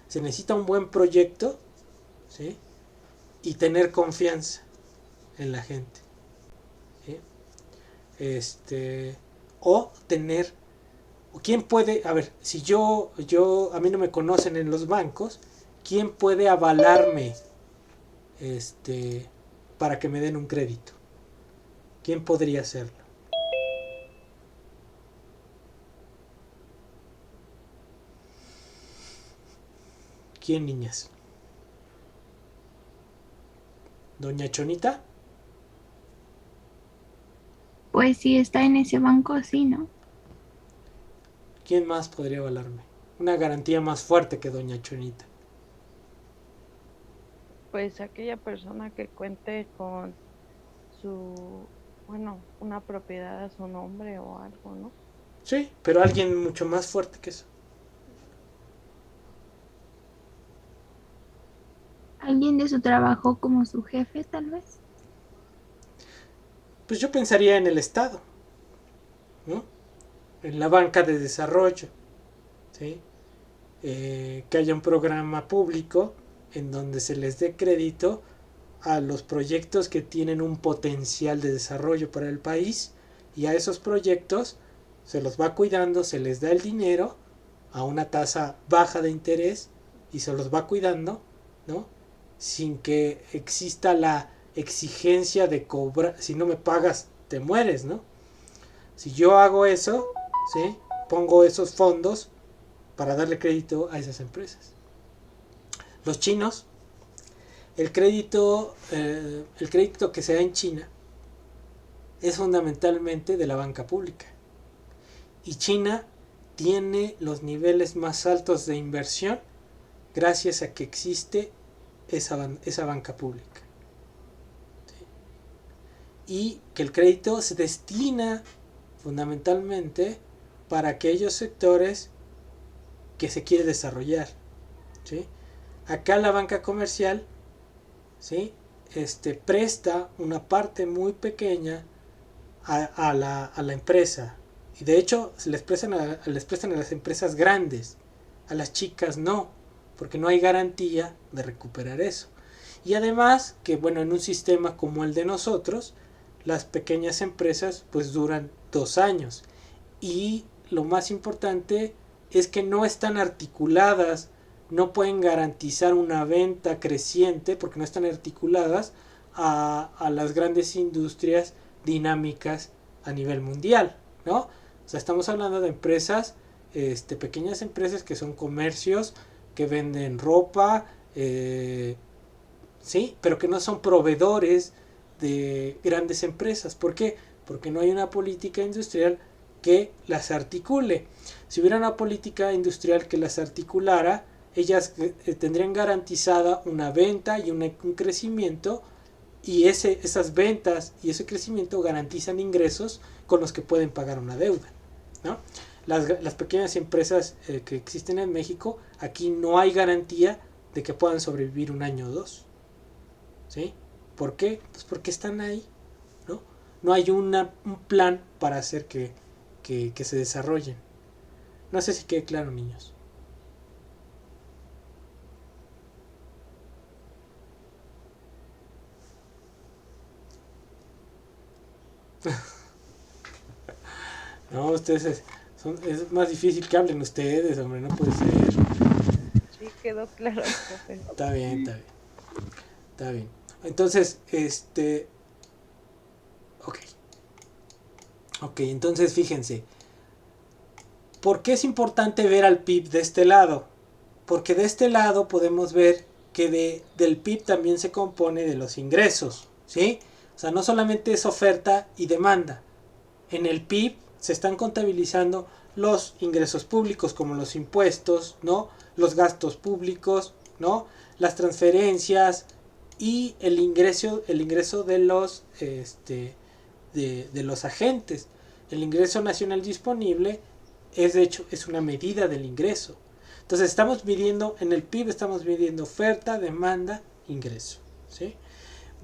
Se necesita un buen proyecto, ¿sí? Y tener confianza en la gente, ¿sí? O tener, ¿quién puede, a ver, si yo a mí no me conocen en los bancos, ¿quién puede avalarme para que me den un crédito? ¿Quién podría hacerlo? ¿Quién, niñas? ¿Doña Chonita? Pues si está en ese banco, sí, ¿no? ¿Quién más podría avalarme? Una garantía más fuerte que Doña Chonita. Pues aquella persona que cuente con una propiedad a su nombre o algo, ¿no? Sí, pero alguien mucho más fuerte que eso. Alguien de su trabajo como su jefe, tal vez. Pues yo pensaría en el Estado, ¿no? En la banca de desarrollo, ¿sí? Que haya un programa público en donde se les dé crédito a los proyectos que tienen un potencial de desarrollo para el país, y a esos proyectos se los va cuidando, se les da el dinero a una tasa baja de interés y se los va cuidando, ¿no? Sin que exista la exigencia de cobrar, si no me pagas te mueres, ¿no? Si yo hago eso, ¿sí? Pongo esos fondos para darle crédito a esas empresas. Los chinos, el crédito que se da en China es fundamentalmente de la banca pública. Y China tiene los niveles más altos de inversión gracias a que existe esa banca pública. ¿Sí? Y que el crédito se destina fundamentalmente para aquellos sectores que se quiere desarrollar, ¿sí? Acá la banca comercial, ¿sí? Presta una parte muy pequeña a la empresa, y de hecho les prestan a las empresas grandes, a las chicas no, porque no hay garantía de recuperar eso. Y además que, bueno, en un sistema como el de nosotros, las pequeñas empresas pues duran 2 años, y lo más importante es que no están articuladas, no pueden garantizar una venta creciente porque no están articuladas a las grandes industrias dinámicas a nivel mundial, ¿no? O sea, estamos hablando de empresas, pequeñas empresas que son comercios que venden ropa, ¿sí? Pero que no son proveedores de grandes empresas. ¿Por qué? Porque no hay una política industrial que las articule. Si hubiera una política industrial que las articulara, ellas tendrían garantizada una venta y un crecimiento, y esas ventas y ese crecimiento garantizan ingresos con los que pueden pagar una deuda, ¿no? Las pequeñas empresas que existen en México, aquí no hay garantía de que puedan sobrevivir un año o dos, ¿sí? ¿Por qué? Pues porque están ahí, ¿no? No hay un plan para hacer que se desarrollen. No sé si quede claro, niños. No, ustedes es más difícil que hablen ustedes, hombre, no puede ser. Sí, quedó claro, profe. Está bien, está bien. Está bien. Entonces, Ok, entonces fíjense. ¿Por qué es importante ver al PIB de este lado? Porque de este lado podemos ver que del PIB también se compone de los ingresos, ¿sí? O sea, no solamente es oferta y demanda. En el PIB se están contabilizando los ingresos públicos como los impuestos, ¿no? Los gastos públicos, ¿no? Las transferencias y el ingreso de los de los agentes. El ingreso nacional disponible de hecho es una medida del ingreso. Entonces estamos midiendo en el PIB, estamos midiendo oferta, demanda, ingreso, ¿sí?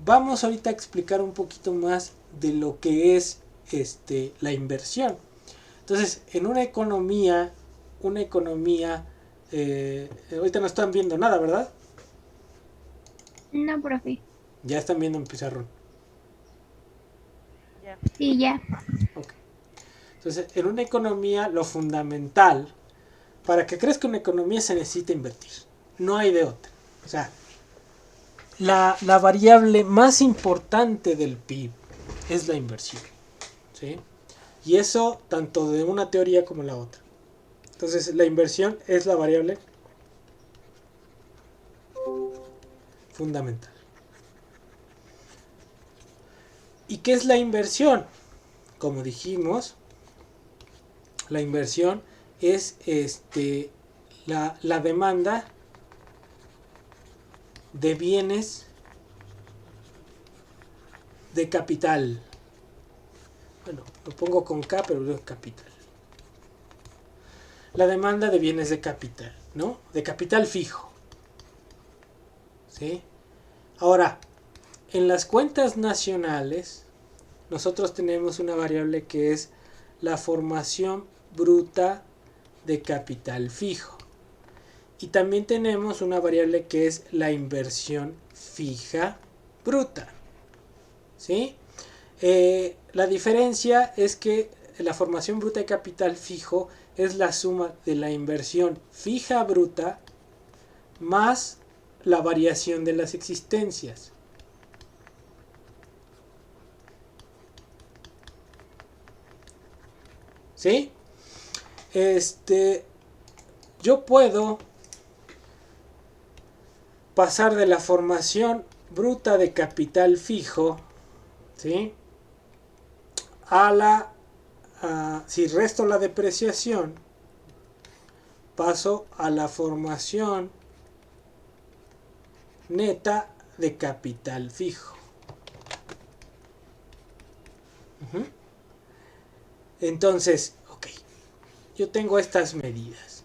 Vamos ahorita a explicar un poquito más de lo que es la inversión. Entonces, en una economía, ahorita no están viendo nada, ¿verdad? No, profe. Ya están viendo en pizarrón. Ya. Sí, ya. Okay. Entonces, en una economía, lo fundamental, para que crezca una economía se necesita invertir. No hay de otra. O sea, la variable más importante del PIB es la inversión, ¿sí? Y eso tanto de una teoría como la otra. Entonces, la inversión es la variable fundamental. ¿Y qué es la inversión? Como dijimos, la inversión es la demanda de bienes de capital. Bueno, lo pongo con K, pero es capital. La demanda de bienes de capital, ¿no? De capital fijo. ¿Sí? Ahora, en las cuentas nacionales, nosotros tenemos una variable que es la formación bruta de capital fijo. Y también tenemos una variable que es la inversión fija bruta, ¿sí? La diferencia es que la formación bruta de capital fijo es la suma de la inversión fija bruta más la variación de las existencias. ¿Sí? Yo puedo pasar de la formación bruta de capital fijo, ¿sí? Si resto la depreciación, paso a la formación neta de capital fijo. Entonces, yo tengo estas medidas.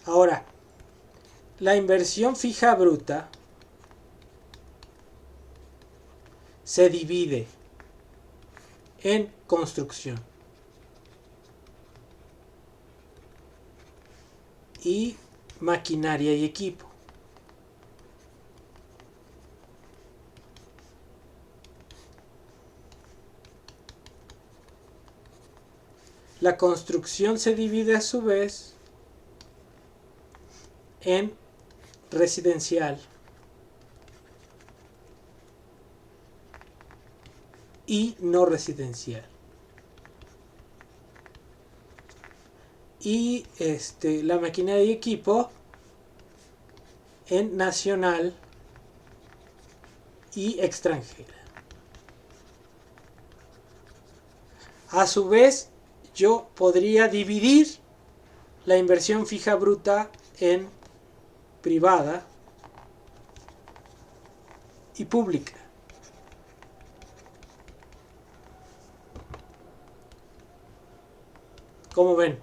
Ahora, la inversión fija bruta se divide en construcción y maquinaria y equipo. La construcción se divide a su vez en residencial y no residencial. Y la maquinaria y equipo en nacional y extranjera. A su vez, yo podría dividir la inversión fija bruta en privada y pública. ¿Cómo ven?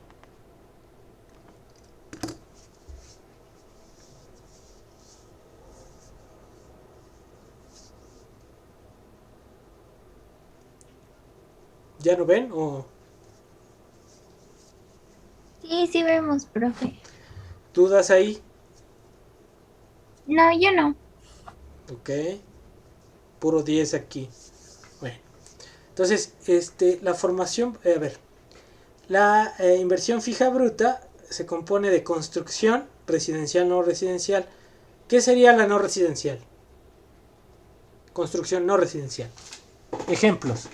¿Ya no ven? ¿O Sí, sí vemos, profe. dudas ahí? No, yo no. Ok. Puro 10 aquí. Bueno. Entonces, la formación, a ver, la inversión fija bruta se compone de construcción, residencial, no residencial. ¿Qué sería la no residencial? Construcción no residencial. Ejemplos.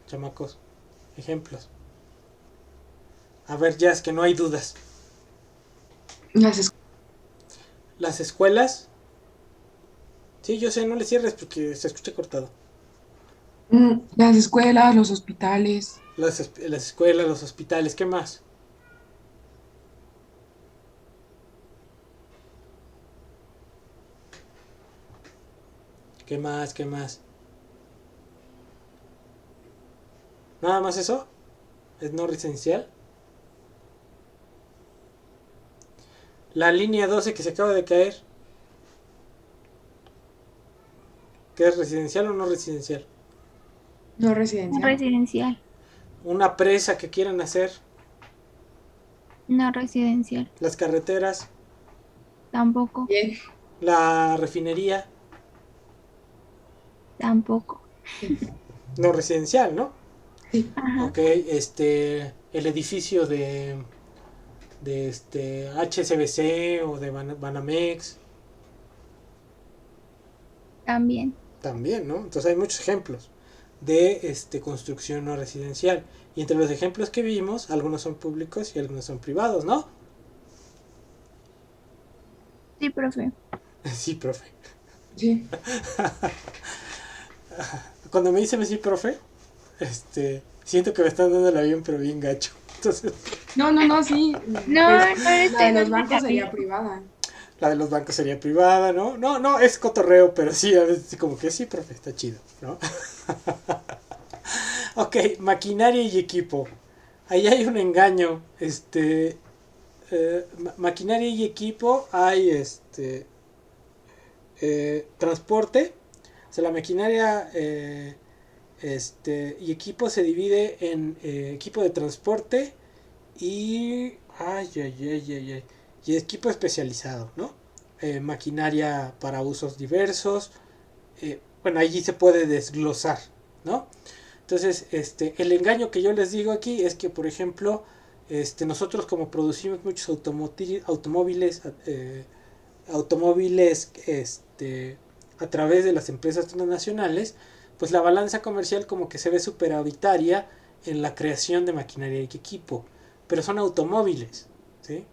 Chamacos, ejemplos. A ver, ya es que no hay dudas. Las Las escuelas. Sí, yo sé, no le cierres porque se escucha cortado. las escuelas, los hospitales, Las escuelas, los hospitales, ¿qué más? ¿Qué más? ¿Qué más? ¿Nada más eso? ¿Es no residencial? La línea 12 que se acaba de caer. ¿Qué es residencial o no residencial? no residencial. Residencial. Una presa que quieran hacer. No residencial. Las carreteras. Tampoco. Bien, La refinería. Tampoco. No residencial, ¿no? sí, Ajá. Ok, el edificio de HSBC o de Banamex También. también, ¿no? Entonces hay muchos ejemplos de construcción no residencial. Y entre los ejemplos que vimos, algunos son públicos y algunos son privados, ¿no? Sí, profe. Sí, profe. sí. Cuando me dice sí, profe, siento que me están dando el avión, pero bien gacho. Entonces, No, sí. No, Pues, no le la estoy de los dando bancos sería avión. privada. la de los bancos sería privada, ¿no? No, no, es cotorreo, pero sí, a veces como que sí, profe, está chido, ¿no? Ok, maquinaria y equipo. Ahí hay un engaño. Maquinaria y equipo hay transporte. O sea, la maquinaria y equipo se divide en equipo de transporte y y equipo especializado, ¿no? Maquinaria para usos diversos. Bueno, allí se puede desglosar, ¿no? Entonces, el engaño que yo les digo aquí es que, por ejemplo, nosotros como producimos muchos automóviles, a través de las empresas transnacionales, pues la balanza comercial como que se ve superavitaria en la creación de maquinaria y equipo, pero son automóviles, ¿sí?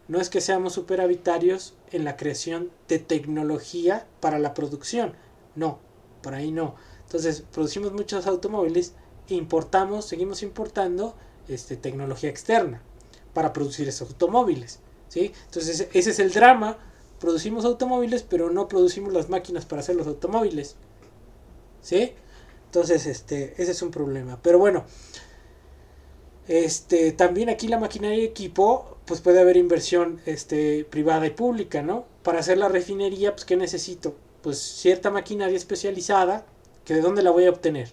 No es que seamos superavitarios en la creación de tecnología para la producción, no, por ahí no. Entonces producimos muchos automóviles e importamos, seguimos importando tecnología externa para producir esos automóviles, ¿sí? Entonces ese es el drama. Producimos automóviles, pero no producimos las máquinas para hacer los automóviles, ¿sí? Entonces ese es un problema. Pero bueno, también aquí la maquinaria y equipo, pues puede haber inversión privada y pública, ¿no? Para hacer la refinería, pues ¿qué necesito? Pues cierta maquinaria especializada, que ¿de dónde la voy a obtener?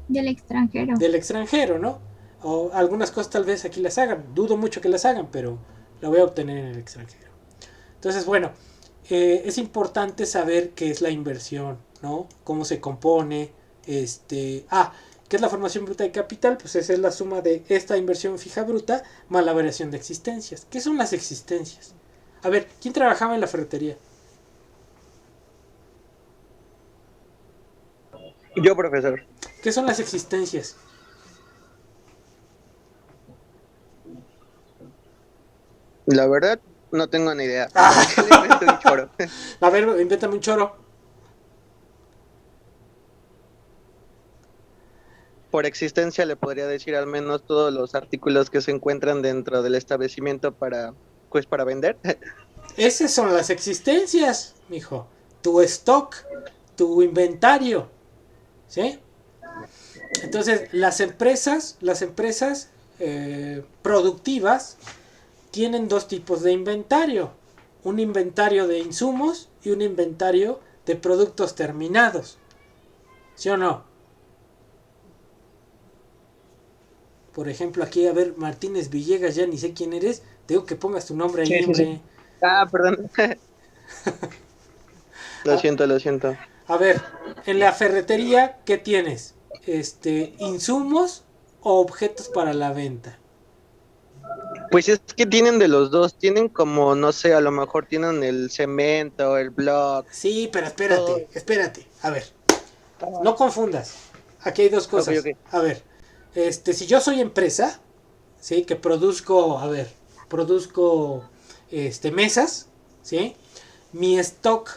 Del extranjero. Del extranjero, ¿no? O algunas cosas tal vez aquí las hagan, dudo mucho que las hagan, pero la voy a obtener en el extranjero. Entonces, bueno, es importante saber qué es la inversión, ¿no? Cómo se compone, ¿qué es la formación bruta de capital? Pues esa es la suma de esta inversión fija bruta más la variación de existencias. ¿Qué son las existencias? A ver, ¿quién trabajaba en la ferretería? Yo, profesor. ¿Qué son las existencias? La verdad, no tengo ni idea. Ah. ¿Para qué le invento un choro? A ver, invéntame un choro. Por existencia le podría decir al menos todos los artículos que se encuentran dentro del establecimiento pues para vender. Esas son las existencias, mijo. Tu stock, tu inventario. ¿Sí? Entonces, las empresas productivas tienen dos tipos de inventario. Un inventario de insumos y un inventario de productos terminados. ¿Sí o no? Por ejemplo, aquí, a ver, Martínez Villegas, ya ni sé quién eres. Te digo que pongas tu nombre ahí, Sí, sí, sí. hombre. Perdón. Lo siento. A ver, en la ferretería, ¿qué tienes? ¿Insumos o objetos para la venta? Pues es que tienen de los dos, tienen como, no sé, a lo mejor tienen el cemento, el block. Sí, pero todo. espérate. A ver, no confundas. Aquí hay dos cosas. Ok. A ver, si yo soy empresa, ¿sí? Que produzco, mesas, ¿sí? Mi stock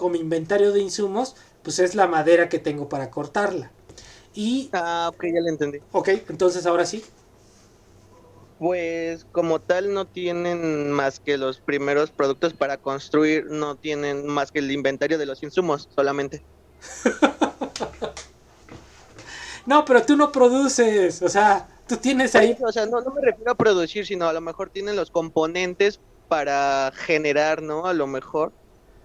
o mi inventario de insumos, pues es la madera que tengo para cortarla. Y, Ok, ya lo entendí. ok, entonces ahora sí. Pues como tal no tienen más que los primeros productos para construir, no tienen más que el inventario de los insumos solamente. No, pero tú no produces, o sea, tú tienes Por ahí. eso, o sea, no me refiero a producir, sino a lo mejor tienen los componentes para generar, ¿no? A lo mejor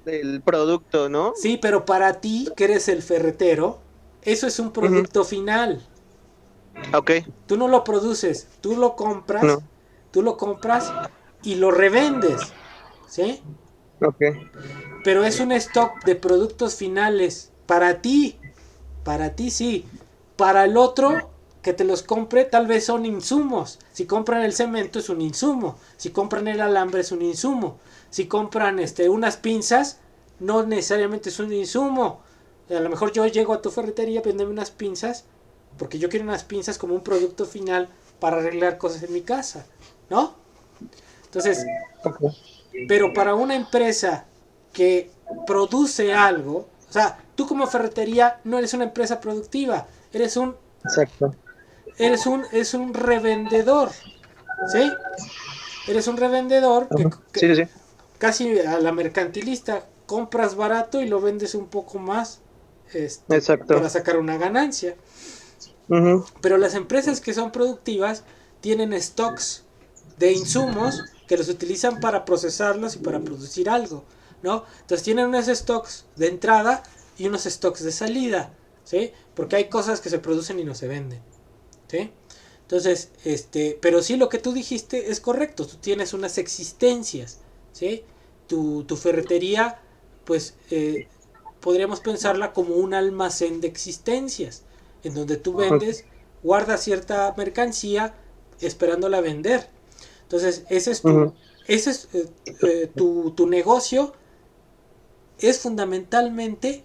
el producto, ¿no? Sí, pero para ti, que eres el ferretero, eso es un producto final. Ok, Tú no lo produces, tú lo compras, no, y lo revendes, ¿sí? ok, Pero es un stock de productos finales para ti sí. Para el otro que te los compre, tal vez son insumos. Si compran el cemento es un insumo, si compran el alambre es un insumo, si compran unas pinzas, no necesariamente es un insumo. A lo mejor yo llego a tu ferretería, vendeme unas pinzas, porque yo quiero unas pinzas como un producto final para arreglar cosas en mi casa, ¿no? Entonces, pero para una empresa que produce algo, o sea, tú como ferretería no eres una empresa productiva, exacto. es un revendedor, ¿sí? Eres un revendedor Sí, sí. casi a la mercantilista, compras barato y lo vendes un poco más, Exacto. para sacar una ganancia. Ujú. Pero las empresas que son productivas tienen stocks de insumos que los utilizan para procesarlos y para producir algo, ¿no? Entonces tienen unos stocks de entrada y unos stocks de salida, ¿sí? Porque hay cosas que se producen y no se venden, ¿sí? Entonces, pero sí lo que tú dijiste es correcto, tú tienes unas existencias, ¿sí? Tu ferretería, pues, podríamos pensarla como un almacén de existencias, en donde tú vendes, guardas cierta mercancía esperándola vender. Entonces, tu negocio es fundamentalmente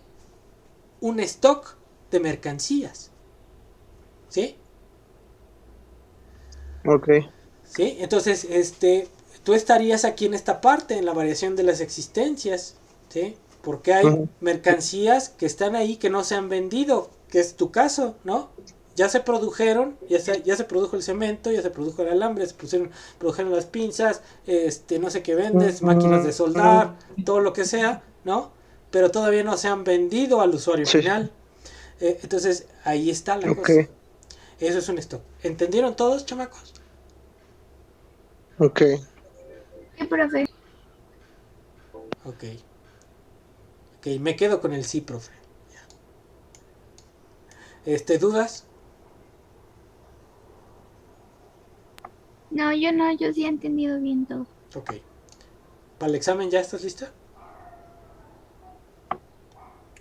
un stock de mercancías, ¿sí? Ok. ¿Sí? Entonces, tú estarías aquí en esta parte, en la variación de las existencias, ¿sí? Porque hay mercancías que están ahí que no se han vendido, que es tu caso, ¿no? Ya se produjeron, ya se produjo el cemento, ya se produjo el alambre, produjeron las pinzas, no sé qué vendes, máquinas de soldar, todo lo que sea, ¿no? Pero todavía no se han vendido al usuario final. Entonces, ahí está la cosa. Eso es un stock. ¿Entendieron todos, chamacos? Ok. Sí, profe. Ok. Ok, me quedo con el sí, profe. ¿Dudas? No, yo no, yo sí he entendido bien todo. Ok. ¿Para el examen ya estás lista?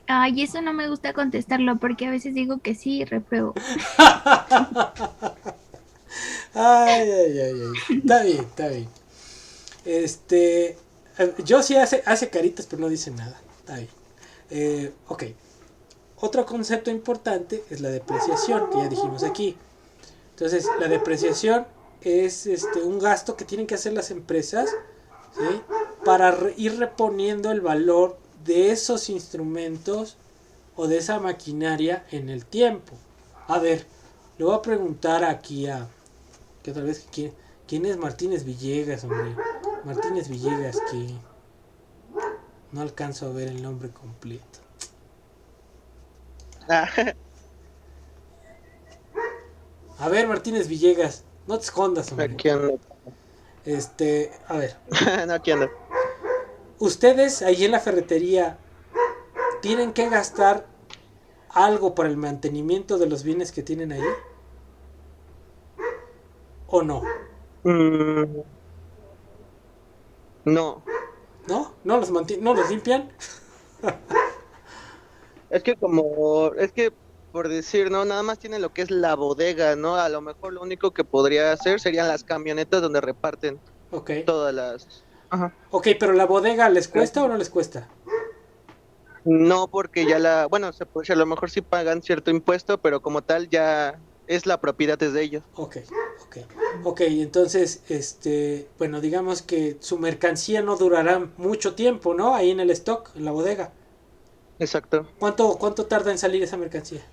Ay, eso no me gusta contestarlo porque a veces digo que sí y repruebo. Ay. Está bien, está bien. Yo sí hace caritas, pero no dice nada. Está bien. Ok. Otro concepto importante es la depreciación, que ya dijimos aquí. Entonces, la depreciación es un gasto que tienen que hacer las empresas, ¿sí? Para ir reponiendo el valor de esos instrumentos o de esa maquinaria en el tiempo. A ver, le voy a preguntar aquí que otra vez quién es Martínez Villegas, hombre. Martínez Villegas, que no alcanzo a ver el nombre completo. A ver, Martínez Villegas, no te escondas, hombre. Aquí ando. A ver, No, aquí ando. ustedes ahí en la ferretería tienen que gastar algo para el mantenimiento de los bienes que tienen ahí, ¿o no? No. ¿No? ¿No los limpian? Es que por decir, ¿no? Nada más tienen lo que es la bodega, ¿no? A lo mejor lo único que podría hacer serían las camionetas donde reparten Ok. todas las... Ajá. Ok, pero ¿la bodega les cuesta o no les cuesta? No, porque bueno, se puede, a lo mejor sí pagan cierto impuesto, pero como tal ya es la propiedad es de ellos. Ok, entonces, bueno, digamos que su mercancía no durará mucho tiempo, ¿no? Ahí en el stock, en la bodega. Exacto. ¿Cuánto tarda en salir esa mercancía?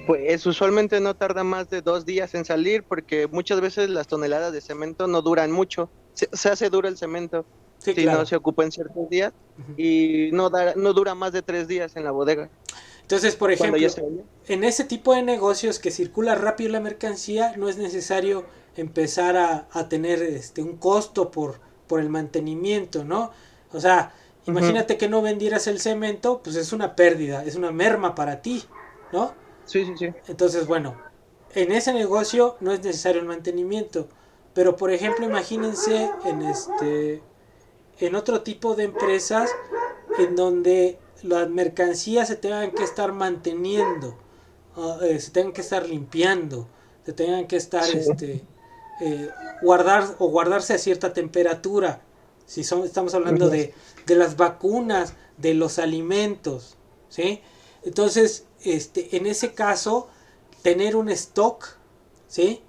Pues usualmente no tarda más de 2 días en salir porque muchas veces las toneladas de cemento no duran mucho. Se hace duro el cemento Sí, si claro. no se ocupa en ciertos días Ujú. y no dura más de 3 días en la bodega. Entonces, por Cuando ejemplo, ya se vende. en ese tipo de negocios que circula rápido la mercancía, no es necesario empezar a tener un costo por el mantenimiento, ¿no? O sea, imagínate que no vendieras el cemento, pues es una pérdida, es una merma para ti, ¿no? Sí, sí, sí. Entonces, bueno, en ese negocio no es necesario el mantenimiento, pero por ejemplo, imagínense en otro tipo de empresas en donde las mercancías se tengan que estar manteniendo, se tengan que estar limpiando, se tengan que estar Sí. guardarse a cierta temperatura. Si estamos hablando de las vacunas, de los alimentos, ¿sí? Entonces, en ese caso, tener un stock, ¿sí?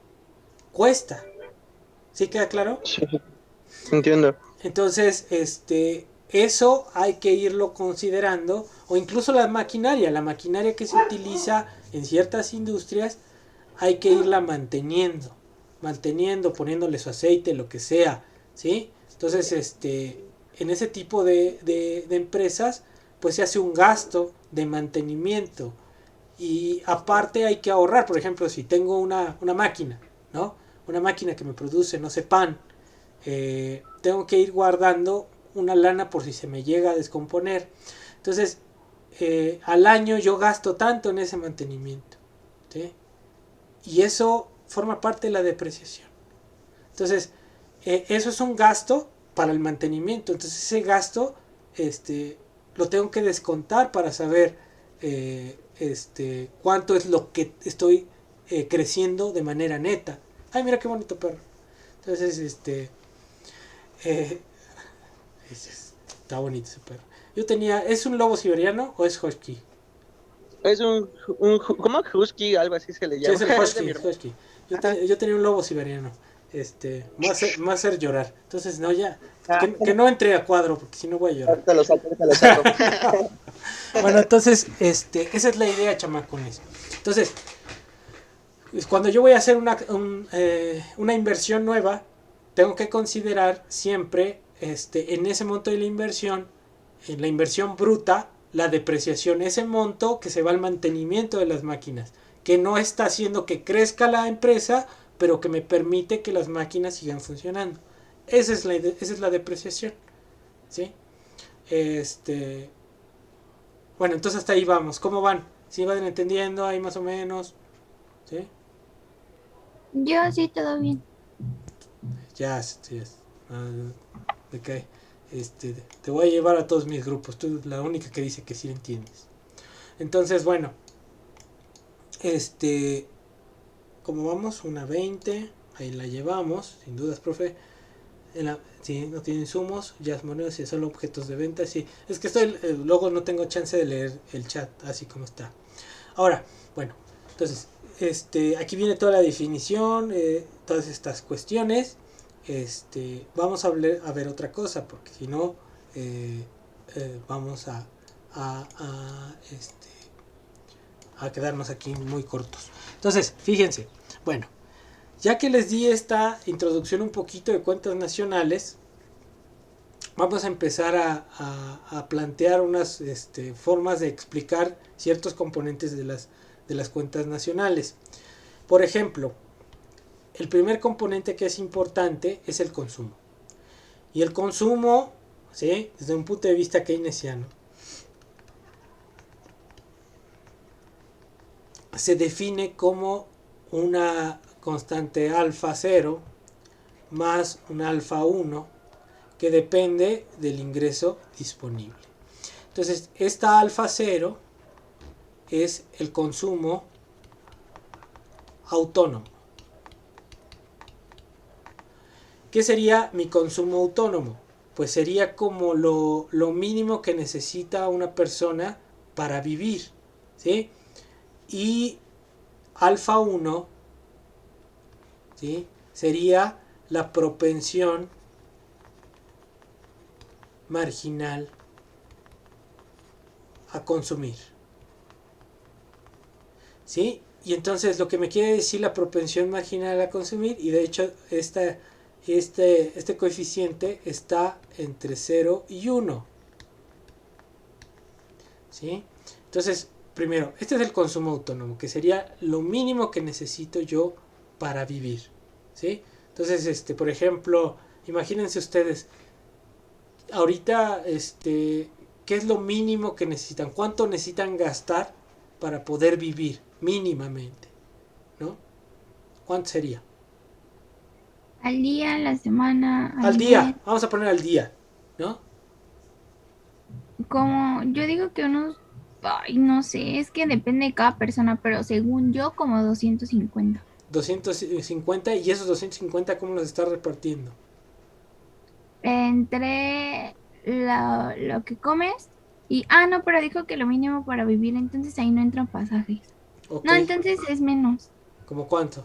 Cuesta. ¿Sí queda claro? Sí. Entiendo. Entonces, eso hay que irlo considerando, o incluso la maquinaria que se utiliza en ciertas industrias, hay que irla manteniendo, poniéndole su aceite, lo que sea, ¿sí? Entonces, en ese tipo de empresas, pues se hace un gasto de mantenimiento y aparte hay que ahorrar. Por ejemplo, si tengo una máquina, ¿no? Una máquina que me produce, no sé, pan, tengo que ir guardando una lana por si se me llega a descomponer. Entonces, al año yo gasto tanto en ese mantenimiento, ¿sí? Y eso forma parte de la depreciación. Entonces, eso es un gasto para el mantenimiento. Entonces, ese gasto lo tengo que descontar para saber cuánto es lo que estoy creciendo de manera neta. Ay, mira qué bonito perro. Entonces, está bonito ese perro. ¿Es un lobo siberiano o es husky? Es ¿cómo? Husky, algo así se le Sí, llama. es el Es de mi husky, hermano. husky. Yo tenía un lobo siberiano. Me va a hacer llorar. Entonces, no, ya. Que no entre a cuadro, porque si no voy a llorar. Ahorita lo saco, ahorita lo saco. Bueno, entonces, esa es la idea, chamacones. Entonces, cuando yo voy a hacer una inversión nueva, tengo que considerar siempre en ese monto de la inversión, en la inversión bruta, la depreciación, ese monto que se va al mantenimiento de las máquinas, que no está haciendo que crezca la empresa, pero que me permite que las máquinas sigan funcionando. Esa es la depreciación, ¿sí? Bueno, entonces hasta ahí vamos. ¿Cómo van? ¿Sí van entendiendo ahí más o menos? ¿Sí? Yo sí, todo bien. Ya, ok. Te voy a llevar a todos mis grupos. Tú la única que dice que sí entiendes. Entonces, bueno. ¿Cómo vamos? Una 20. Ahí la llevamos, sin dudas, profe. Sí, no tiene insumos, ya es monedas y solo objetos de venta. Sí, es que estoy, luego no tengo chance de leer el chat así como está. Ahora, bueno, entonces, aquí viene toda la definición, todas estas cuestiones. Vamos a ver otra cosa, porque si no, vamos a quedarnos aquí muy cortos. Entonces, fíjense, bueno, ya que les di esta introducción un poquito de cuentas nacionales, vamos a empezar a plantear unas formas de explicar ciertos componentes de las cuentas nacionales. Por ejemplo, el primer componente que es importante es el consumo. Y el consumo, ¿sí?, desde un punto de vista keynesiano, se define como una constante alfa 0 más un alfa 1 que depende del ingreso disponible. Entonces, esta alfa 0 es el consumo autónomo. ¿Qué sería mi consumo autónomo? Pues sería como lo mínimo que necesita una persona para vivir, ¿sí? Y alfa 1, ¿sí?, sería la propensión marginal a consumir, ¿sí? Y entonces lo que me quiere decir la propensión marginal a consumir, y de hecho este coeficiente está entre 0 y 1, ¿sí? Entonces, primero, este es el consumo autónomo, que sería lo mínimo que necesito yo para vivir, ¿sí? Entonces, por ejemplo, imagínense ustedes, ahorita, ¿qué es lo mínimo que necesitan? ¿Cuánto necesitan gastar para poder vivir mínimamente? ¿No? ¿Cuánto sería? Al día, a la semana, Al día, vamos a poner al día, ¿no? Como yo digo que unos, ay, no sé, es que depende de cada persona, pero según yo, como 250. 250, y esos 250, ¿cómo los está repartiendo? Entre lo que comes y, no, pero dijo que lo mínimo para vivir, entonces ahí no entran pasajes. Ok, No, entonces es menos. ¿cómo cuánto?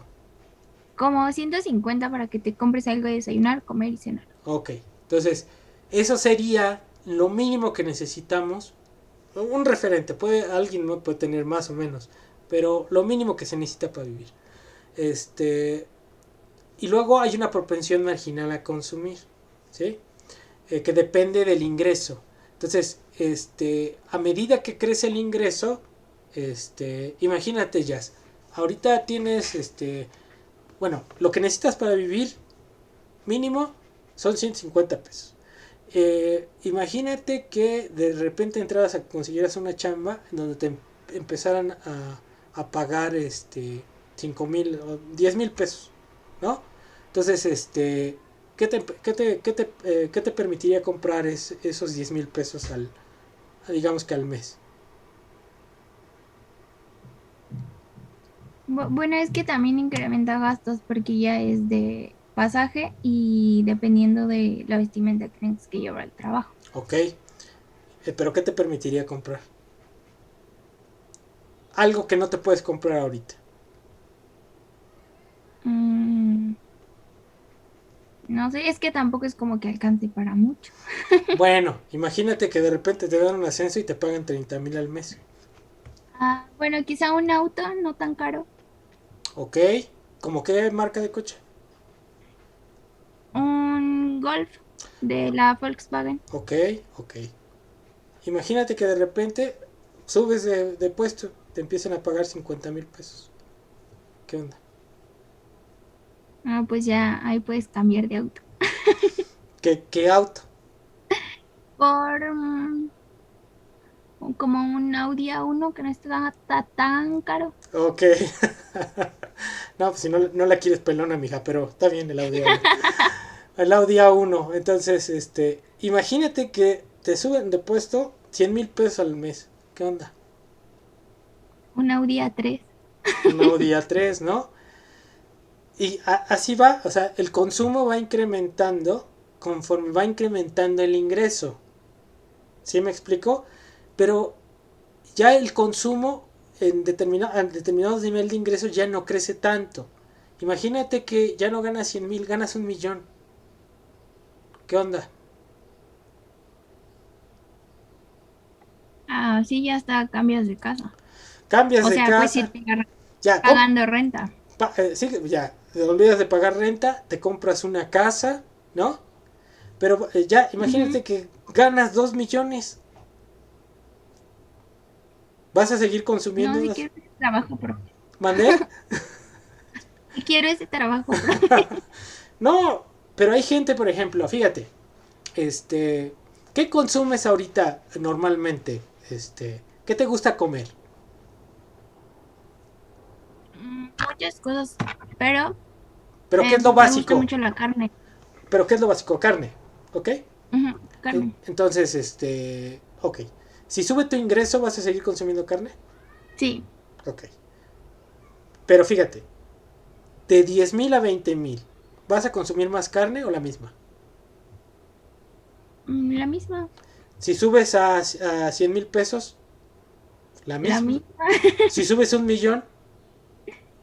Como 150 para que te compres algo de desayunar, comer y cenar. Ok, entonces, eso sería lo mínimo que necesitamos. Un referente, alguien no puede tener más o menos, pero lo mínimo que se necesita para vivir. Y luego hay una propensión marginal a consumir, ¿sí? Que depende del ingreso. Entonces, a medida que crece el ingreso, imagínate, Jazz, ahorita tienes, bueno, lo que necesitas para vivir mínimo son 150 pesos. Imagínate que de repente entraras a consiguieras una chamba en donde te empezaran a pagar 5,000 o 10,000 pesos, ¿no? Entonces, ¿qué te permitiría comprar esos 10,000 pesos digamos que al mes? Bueno, es que también incrementa gastos porque ya es de pasaje y dependiendo de la vestimenta que tienes que llevar al trabajo. Ok, pero ¿qué te permitiría comprar? Algo que no te puedes comprar ahorita. No sé, es que tampoco es como que alcance para mucho. Bueno, imagínate que de repente te dan un ascenso y te pagan 30,000 al mes. Bueno, quizá un auto no tan caro. Ok, ¿cómo qué marca de coche? Un Golf de la Volkswagen. Ok, ok. Imagínate que de repente subes de puesto, te empiezan a pagar 50,000 pesos. ¿Qué onda? Pues ya ahí puedes cambiar de auto. ¿Qué auto? Por como un Audi A1 que no está tan caro. Ok. No, pues si no la quieres pelona, mija, pero está bien el Audi A1. El Audi A1. Entonces, imagínate que te suben de puesto 100,000 pesos al mes. ¿Qué onda? Un Audi A3. Un Audi A3, ¿no? Y así va, o sea, el consumo va incrementando conforme va incrementando el ingreso. ¿Sí me explico? Pero ya el consumo en determinados niveles de ingresos ya no crece tanto. Imagínate que ya no ganas 100,000, ganas 1,000,000. ¿Qué onda? Ah, sí, ya está, cambias de casa. Cambias O de sea, pues si casa. te agarras Ya, pagando renta. sí, ya, te olvidas de pagar renta, te compras una casa, ¿no? Pero ya, imagínate Ujú. que ganas 2,000,000. ¿Vas a seguir No, consumiendo? si quiero ese trabajo propio. ¿Mandé? Si quiero ese trabajo propio. No, pero hay gente, por ejemplo, fíjate, este, ¿qué consumes ahorita normalmente? ¿Qué te gusta comer? Muchas cosas, pero ¿Pero qué es lo me gusta básico? mucho la carne. ¿Pero qué es lo básico? Carne, ¿ok? Ujú, carne. Entonces, ok. Si sube tu ingreso, ¿vas a seguir consumiendo carne? Sí, Ok. Pero fíjate, de 10,000 a 20,000, ¿vas a consumir más carne o la misma? la misma, Si subes a 100,000 pesos, la la misma. misma, Si subes 1,000,000,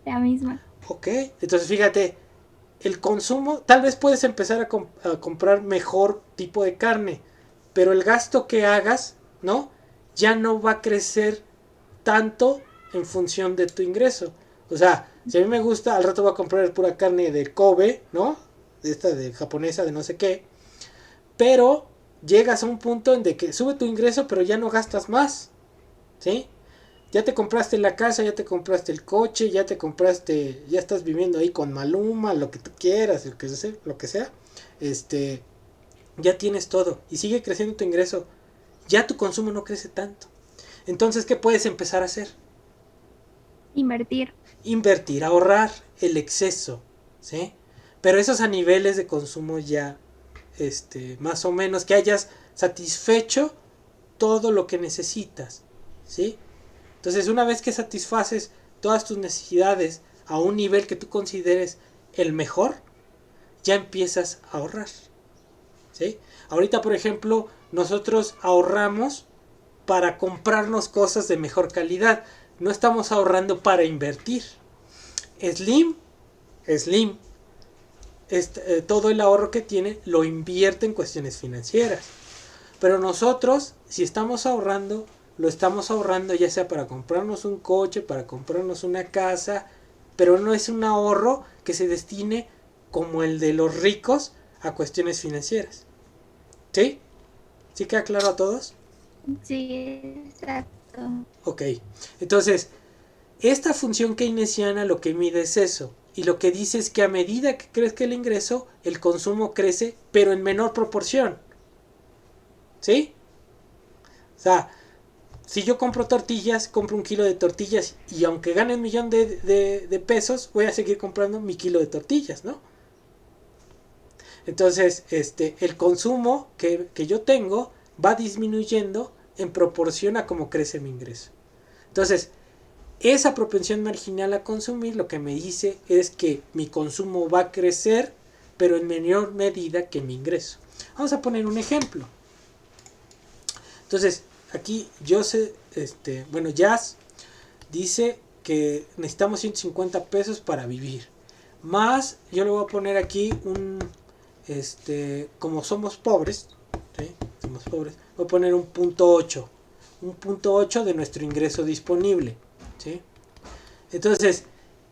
la misma. ok. Entonces fíjate, el consumo, tal vez puedes empezar a comprar mejor tipo de carne, pero el gasto que hagas, ¿no? Ya no va a crecer tanto en función de tu ingreso. O sea, si a mí me gusta, al rato voy a comprar pura carne de Kobe, ¿no? De esta de japonesa, de no sé qué. Pero llegas a un punto en de que sube tu ingreso, pero ya no gastas más, ¿sí? Ya te compraste la casa, ya te compraste el coche, ya estás viviendo ahí con Maluma, lo que tú quieras, lo que sea. Este, ya tienes todo y sigue creciendo tu ingreso. Ya tu consumo no crece tanto. Entonces, ¿qué puedes empezar a hacer? Invertir. Invertir, ahorrar el exceso, ¿sí? Pero esos a niveles de consumo ya, más o menos, que hayas satisfecho todo lo que necesitas, ¿sí? Entonces, una vez que satisfaces todas tus necesidades a un nivel que tú consideres el mejor, ya empiezas a ahorrar, ¿sí? Ahorita, por ejemplo, nosotros ahorramos para comprarnos cosas de mejor calidad. No estamos ahorrando para invertir. Slim, Slim, todo el ahorro que tiene lo invierte en cuestiones financieras. Pero nosotros, si estamos ahorrando, lo estamos ahorrando ya sea para comprarnos un coche, para comprarnos una casa, pero no es un ahorro que se destine como el de los ricos a cuestiones financieras. ¿Sí? ¿Sí queda claro a todos? Sí, exacto. Ok. Entonces, esta función keynesiana lo que mide es eso. Y lo que dice es que a medida que crezca el ingreso, el consumo crece, pero en menor proporción. ¿Sí? O sea, si yo compro tortillas, compro 1 kilo de tortillas y aunque gane 1,000,000 de pesos, voy a seguir comprando mi kilo de tortillas, ¿no? Entonces, el consumo que yo tengo va disminuyendo en proporción a cómo crece mi ingreso. Entonces, esa propensión marginal a consumir lo que me dice es que mi consumo va a crecer, pero en menor medida que mi ingreso. Vamos a poner un ejemplo. Entonces, aquí Jazz dice que necesitamos 150 pesos para vivir. Más, yo le voy a poner aquí como somos pobres, ¿sí? Somos pobres, voy a poner un punto 8. Un punto 8 de nuestro ingreso disponible, ¿sí? Entonces,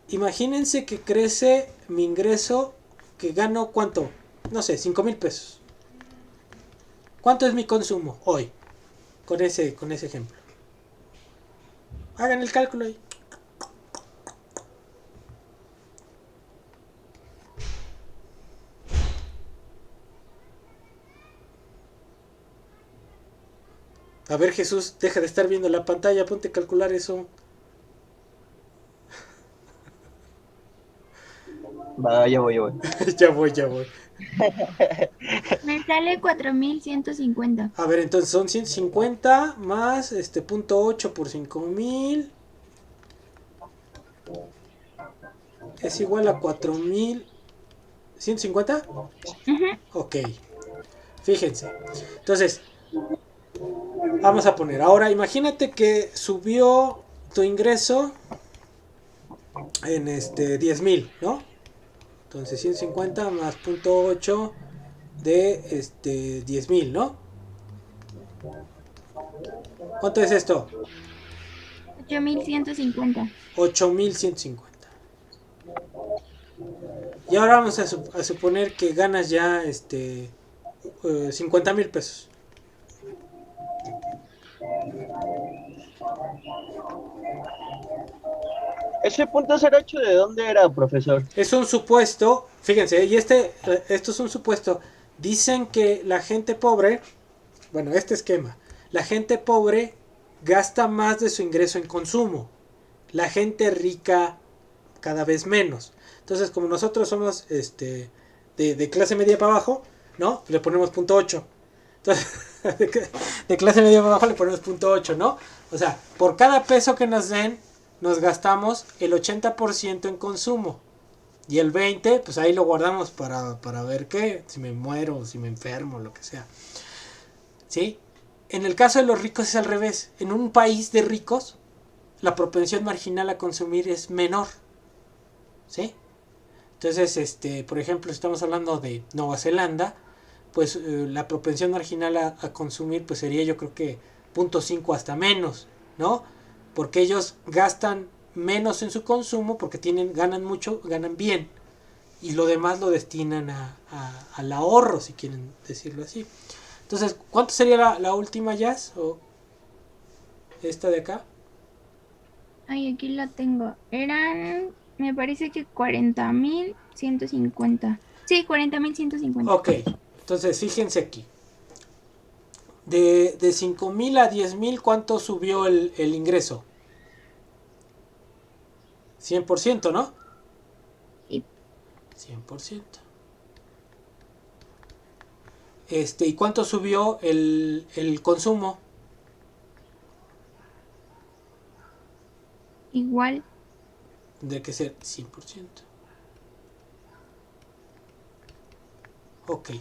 imagínense que crece mi ingreso, que gano, ¿cuánto? No sé, 5,000 pesos. ¿Cuánto es mi consumo hoy? Con ese ejemplo. Hagan el cálculo ahí. A ver, Jesús, deja de estar viendo la pantalla, ponte a calcular eso. Va, ya voy, ya voy. Ya voy. Me sale 4,150. A ver, entonces son 150 más punto 8 por 5,000 es igual a 4,150. Ujú. Ok, Fíjense. Entonces, vamos a poner. Ahora, imagínate que subió tu ingreso en 10,000, ¿no? Entonces 150 más 0.8 de 10,000, ¿no? ¿Cuánto es esto? 8,150. 8,150. Y ahora vamos a suponer que ganas ya 50,000 pesos. ¿Ese punto 08 de dónde era, profesor? Es un supuesto, fíjense, y esto es un supuesto. Dicen que la gente pobre, bueno, este esquema, la gente pobre gasta más de su ingreso en consumo, la gente rica cada vez menos. Entonces, como nosotros somos de clase media para abajo, ¿no? Le ponemos 0.8. Entonces, de clase media para abajo le ponemos 0.8, ¿no? O sea, por cada peso que nos den, nos gastamos el 80% en consumo. Y el 20%, pues ahí lo guardamos para ver qué, si me muero, si me enfermo, lo que sea. ¿Sí? En el caso de los ricos es al revés. En un país de ricos, la propensión marginal a consumir es menor. ¿Sí? Entonces, por ejemplo, estamos hablando de Nueva Zelanda, pues la propensión marginal a consumir pues sería, yo creo que 0.5 hasta menos, ¿no? Porque ellos gastan menos en su consumo porque ganan mucho, ganan bien, y lo demás lo destinan al ahorro, si quieren decirlo así. Entonces, ¿cuánto sería la última, Jazz? ¿O esta de acá? Ay, aquí la tengo. Eran, me parece que 40,150. Sí, 40,150. Ok, entonces fíjense aquí. De 5,000 a 10,000, ¿cuánto subió el ingreso? 100%, ¿no? Sí. 100%. ¿Y cuánto subió el consumo? Igual. Tendría que ser 100%. Ok.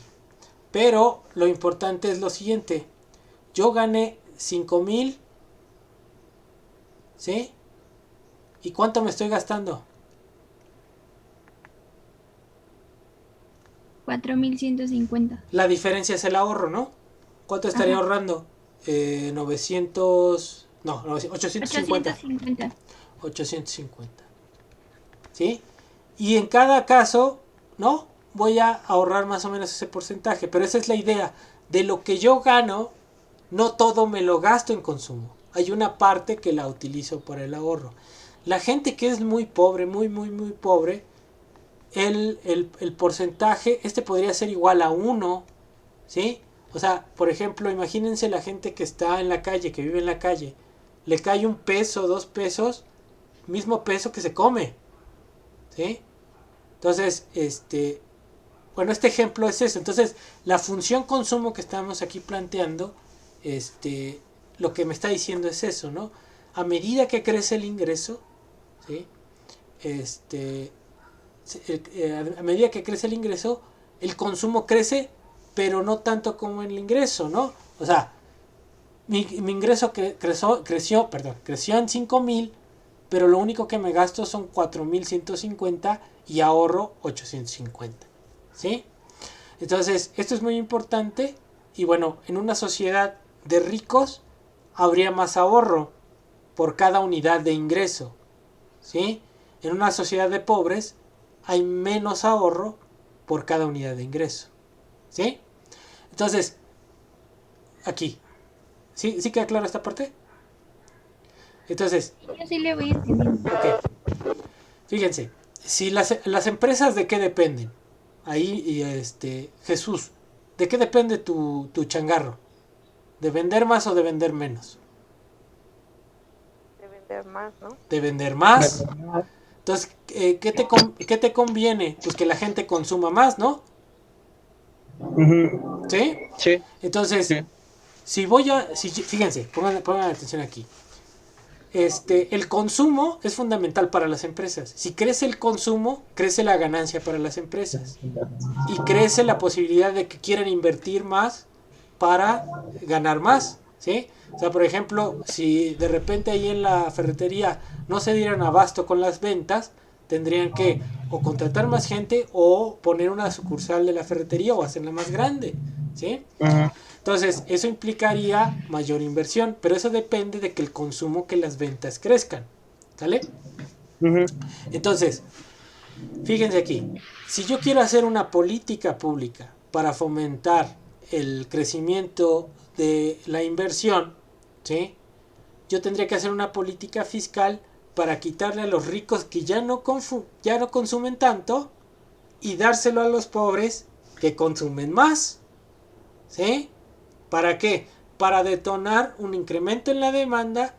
Pero lo importante es lo siguiente. Yo gané 5,000. ¿Sí? ¿Y cuánto me estoy gastando? 4,150. La diferencia es el ahorro, ¿no? ¿Cuánto estaría Ajá. ahorrando? 900... No, 850. 850. 850. ¿Sí? Y en cada caso, ¿no? Voy a ahorrar más o menos ese porcentaje. Pero esa es la idea. De lo que yo gano, no todo me lo gasto en consumo. Hay una parte que la utilizo para el ahorro. La gente que es muy pobre, muy, muy, muy pobre, el porcentaje, podría ser igual a 1, ¿sí? O sea, por ejemplo, imagínense la gente que está en la calle, que vive en la calle, le cae 1 peso, 2 pesos, mismo peso que se come, ¿sí? Entonces, bueno, este ejemplo es eso. Entonces, la función consumo que estamos aquí planteando, lo que me está diciendo es eso, ¿no? A medida que crece el ingreso, ¿sí? A medida que crece el ingreso, el consumo crece, pero no tanto como el ingreso, ¿no? O sea, mi ingreso creció en 5,000, pero lo único que me gasto son 4,150 y ahorro 850, ¿sí? Entonces, esto es muy importante. Y bueno, en una sociedad de ricos habría más ahorro por cada unidad de ingreso, ¿sí? En una sociedad de pobres hay menos ahorro por cada unidad de ingreso, ¿sí? Entonces, aquí, ¿sí queda claro esta parte? Entonces, Yo sí le voy entendiendo. ok, fíjense, si las empresas, ¿de qué dependen? Ahí, Jesús, ¿de qué depende tu changarro? ¿De vender más o de vender menos? De vender más, ¿no? De vender más. Entonces, ¿qué te conviene? Pues que la gente consuma más, ¿no? ¿Sí? Sí, Entonces, sí. fíjense, pongan atención aquí. el consumo es fundamental para las empresas. Si crece el consumo, crece la ganancia para las empresas. Y crece la posibilidad de que quieran invertir más para ganar más, ¿sí? O sea, por ejemplo, si de repente ahí en la ferretería no se dieran abasto con las ventas, tendrían que o contratar más gente o poner una sucursal de la ferretería o hacerla más grande, ¿sí? Entonces, eso implicaría mayor inversión, pero eso depende de que el consumo, que las ventas crezcan, ¿sale? Entonces, fíjense aquí, si yo quiero hacer una política pública para fomentar el crecimiento de la inversión, ¿sí? Yo tendría que hacer una política fiscal para quitarle a los ricos que ya no consumen tanto y dárselo a los pobres que consumen más, ¿sí? ¿Para qué? Para detonar un incremento en la demanda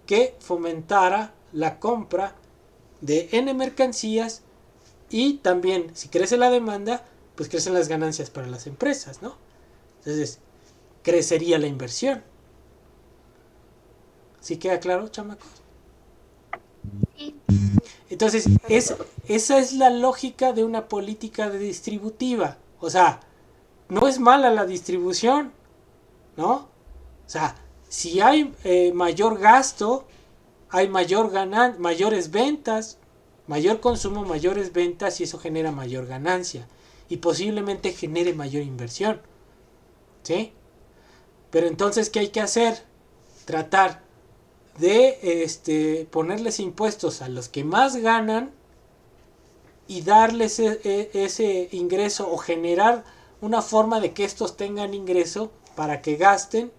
que fomentara la compra de N mercancías, y también si crece la demanda, pues crecen las ganancias para las empresas, ¿no? Entonces, crecería la inversión. ¿Sí queda claro, chamacos? Sí. Entonces, esa es la lógica de una política distributiva. O sea, no es mala la distribución, ¿no? O sea, si hay mayor gasto, hay mayores ventas, mayor consumo, mayores ventas, y eso genera mayor ganancia. Y posiblemente genere mayor inversión, ¿sí? Pero entonces, ¿qué hay que hacer? Tratar de ponerles impuestos a los que más ganan y darles ese ingreso, o generar una forma de que estos tengan ingreso para que gasten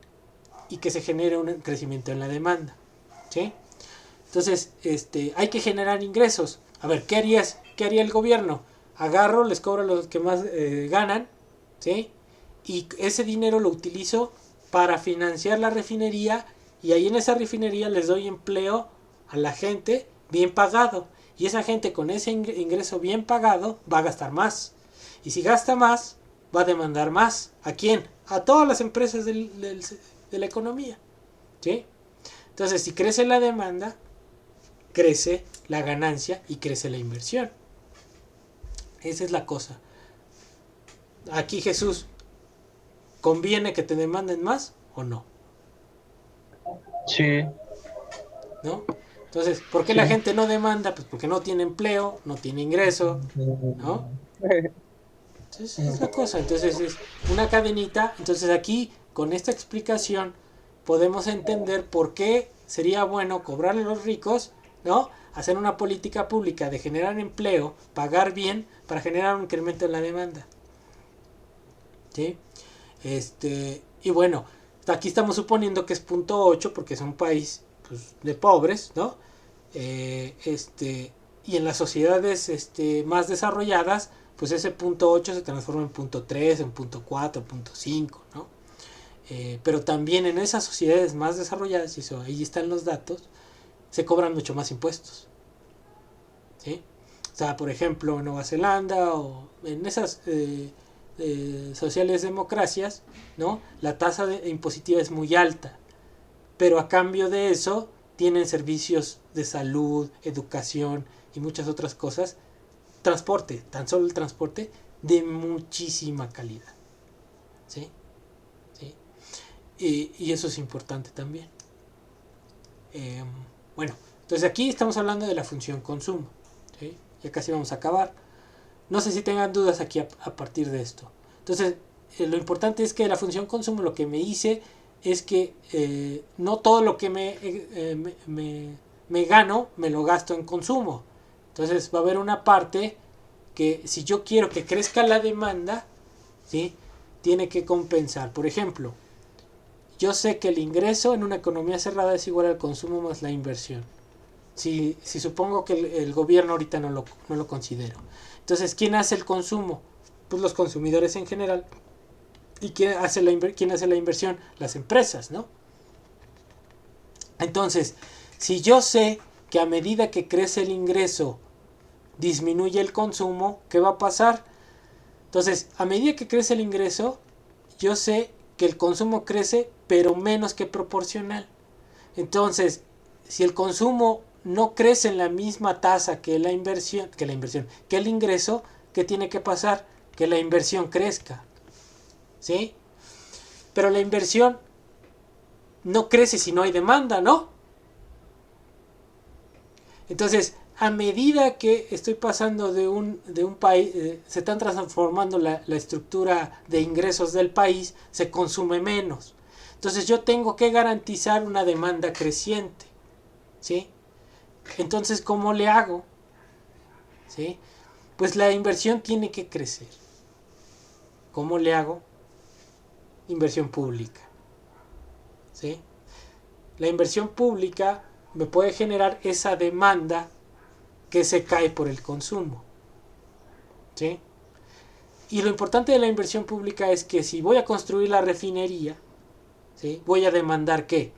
y que se genere un crecimiento en la demanda, ¿sí? Entonces, hay que generar ingresos. A ver, ¿qué haría el gobierno? Agarro, les cobro a los que más ganan, ¿sí? Y ese dinero lo utilizo para financiar la refinería, y ahí en esa refinería les doy empleo a la gente bien pagado. Y esa gente con ese ingreso bien pagado va a gastar más. Y si gasta más, va a demandar más. ¿A quién? A todas las empresas de la economía, ¿sí? Entonces, si crece la demanda, crece la ganancia y crece la inversión. Esa es la cosa. Aquí, Jesús, ¿conviene que te demanden más o no? Sí, ¿No? Entonces, ¿por qué la gente no demanda? Pues porque no tiene empleo, no tiene ingreso, ¿no? Entonces, es la cosa. Entonces, es una cadenita. Entonces, aquí, con esta explicación, podemos entender por qué sería bueno cobrarle a los ricos, ¿no? Hacer una política pública de generar empleo, pagar bien, para generar un incremento en la demanda, ¿sí? Y bueno, aquí estamos suponiendo que es 0.8 porque es un país, pues, de pobres, ¿no? Y en las sociedades más desarrolladas, pues ese 0.8 se transforma en 0.3, en 0.4, 0.5, ¿no? Pero también en esas sociedades más desarrolladas, y eso ahí están los datos, se cobran mucho más impuestos, ¿sí? O sea, por ejemplo, en Nueva Zelanda o en esas sociales democracias, ¿no? La tasa impositiva es muy alta, pero a cambio de eso tienen servicios de salud, educación y muchas otras cosas. Transporte, tan solo el transporte, de muchísima calidad, ¿sí? ¿Sí? Y eso es importante también. Bueno, entonces aquí estamos hablando de la función consumo, ¿sí? Ya casi vamos a acabar. No sé si tengan dudas aquí a partir de esto. Entonces, lo importante es que la función consumo lo que me dice es que no todo lo que me gano me lo gasto en consumo. Entonces va a haber una parte que, si yo quiero que crezca la demanda, ¿sí?, tiene que compensar. Por ejemplo, yo sé que el ingreso en una economía cerrada es igual al consumo más la inversión. Si supongo que el gobierno ahorita no lo considero. Entonces, ¿quién hace el consumo? Pues los consumidores en general. ¿Y quién hace la inversión? Las empresas, ¿no? Entonces, si yo sé que a medida que crece el ingreso disminuye el consumo, ¿qué va a pasar? Entonces, a medida que crece el ingreso, yo sé que el consumo crece, pero menos que proporcional. Entonces, si el consumo no crece en la misma tasa que la inversión, que el ingreso, ¿qué tiene que pasar? Que la inversión crezca, ¿sí? Pero la inversión no crece si no hay demanda, ¿no? Entonces, a medida que estoy pasando de un país, se están transformando la estructura de ingresos del país, se consume menos. Entonces yo tengo que garantizar una demanda creciente, ¿sí? Entonces, ¿cómo le hago? ¿Sí? Pues la inversión tiene que crecer. ¿Cómo le hago? Inversión pública, ¿sí? La inversión pública me puede generar esa demanda que se cae por el consumo, ¿sí? Y lo importante de la inversión pública es que si voy a construir la refinería, ¿sí?, voy a demandar ¿qué?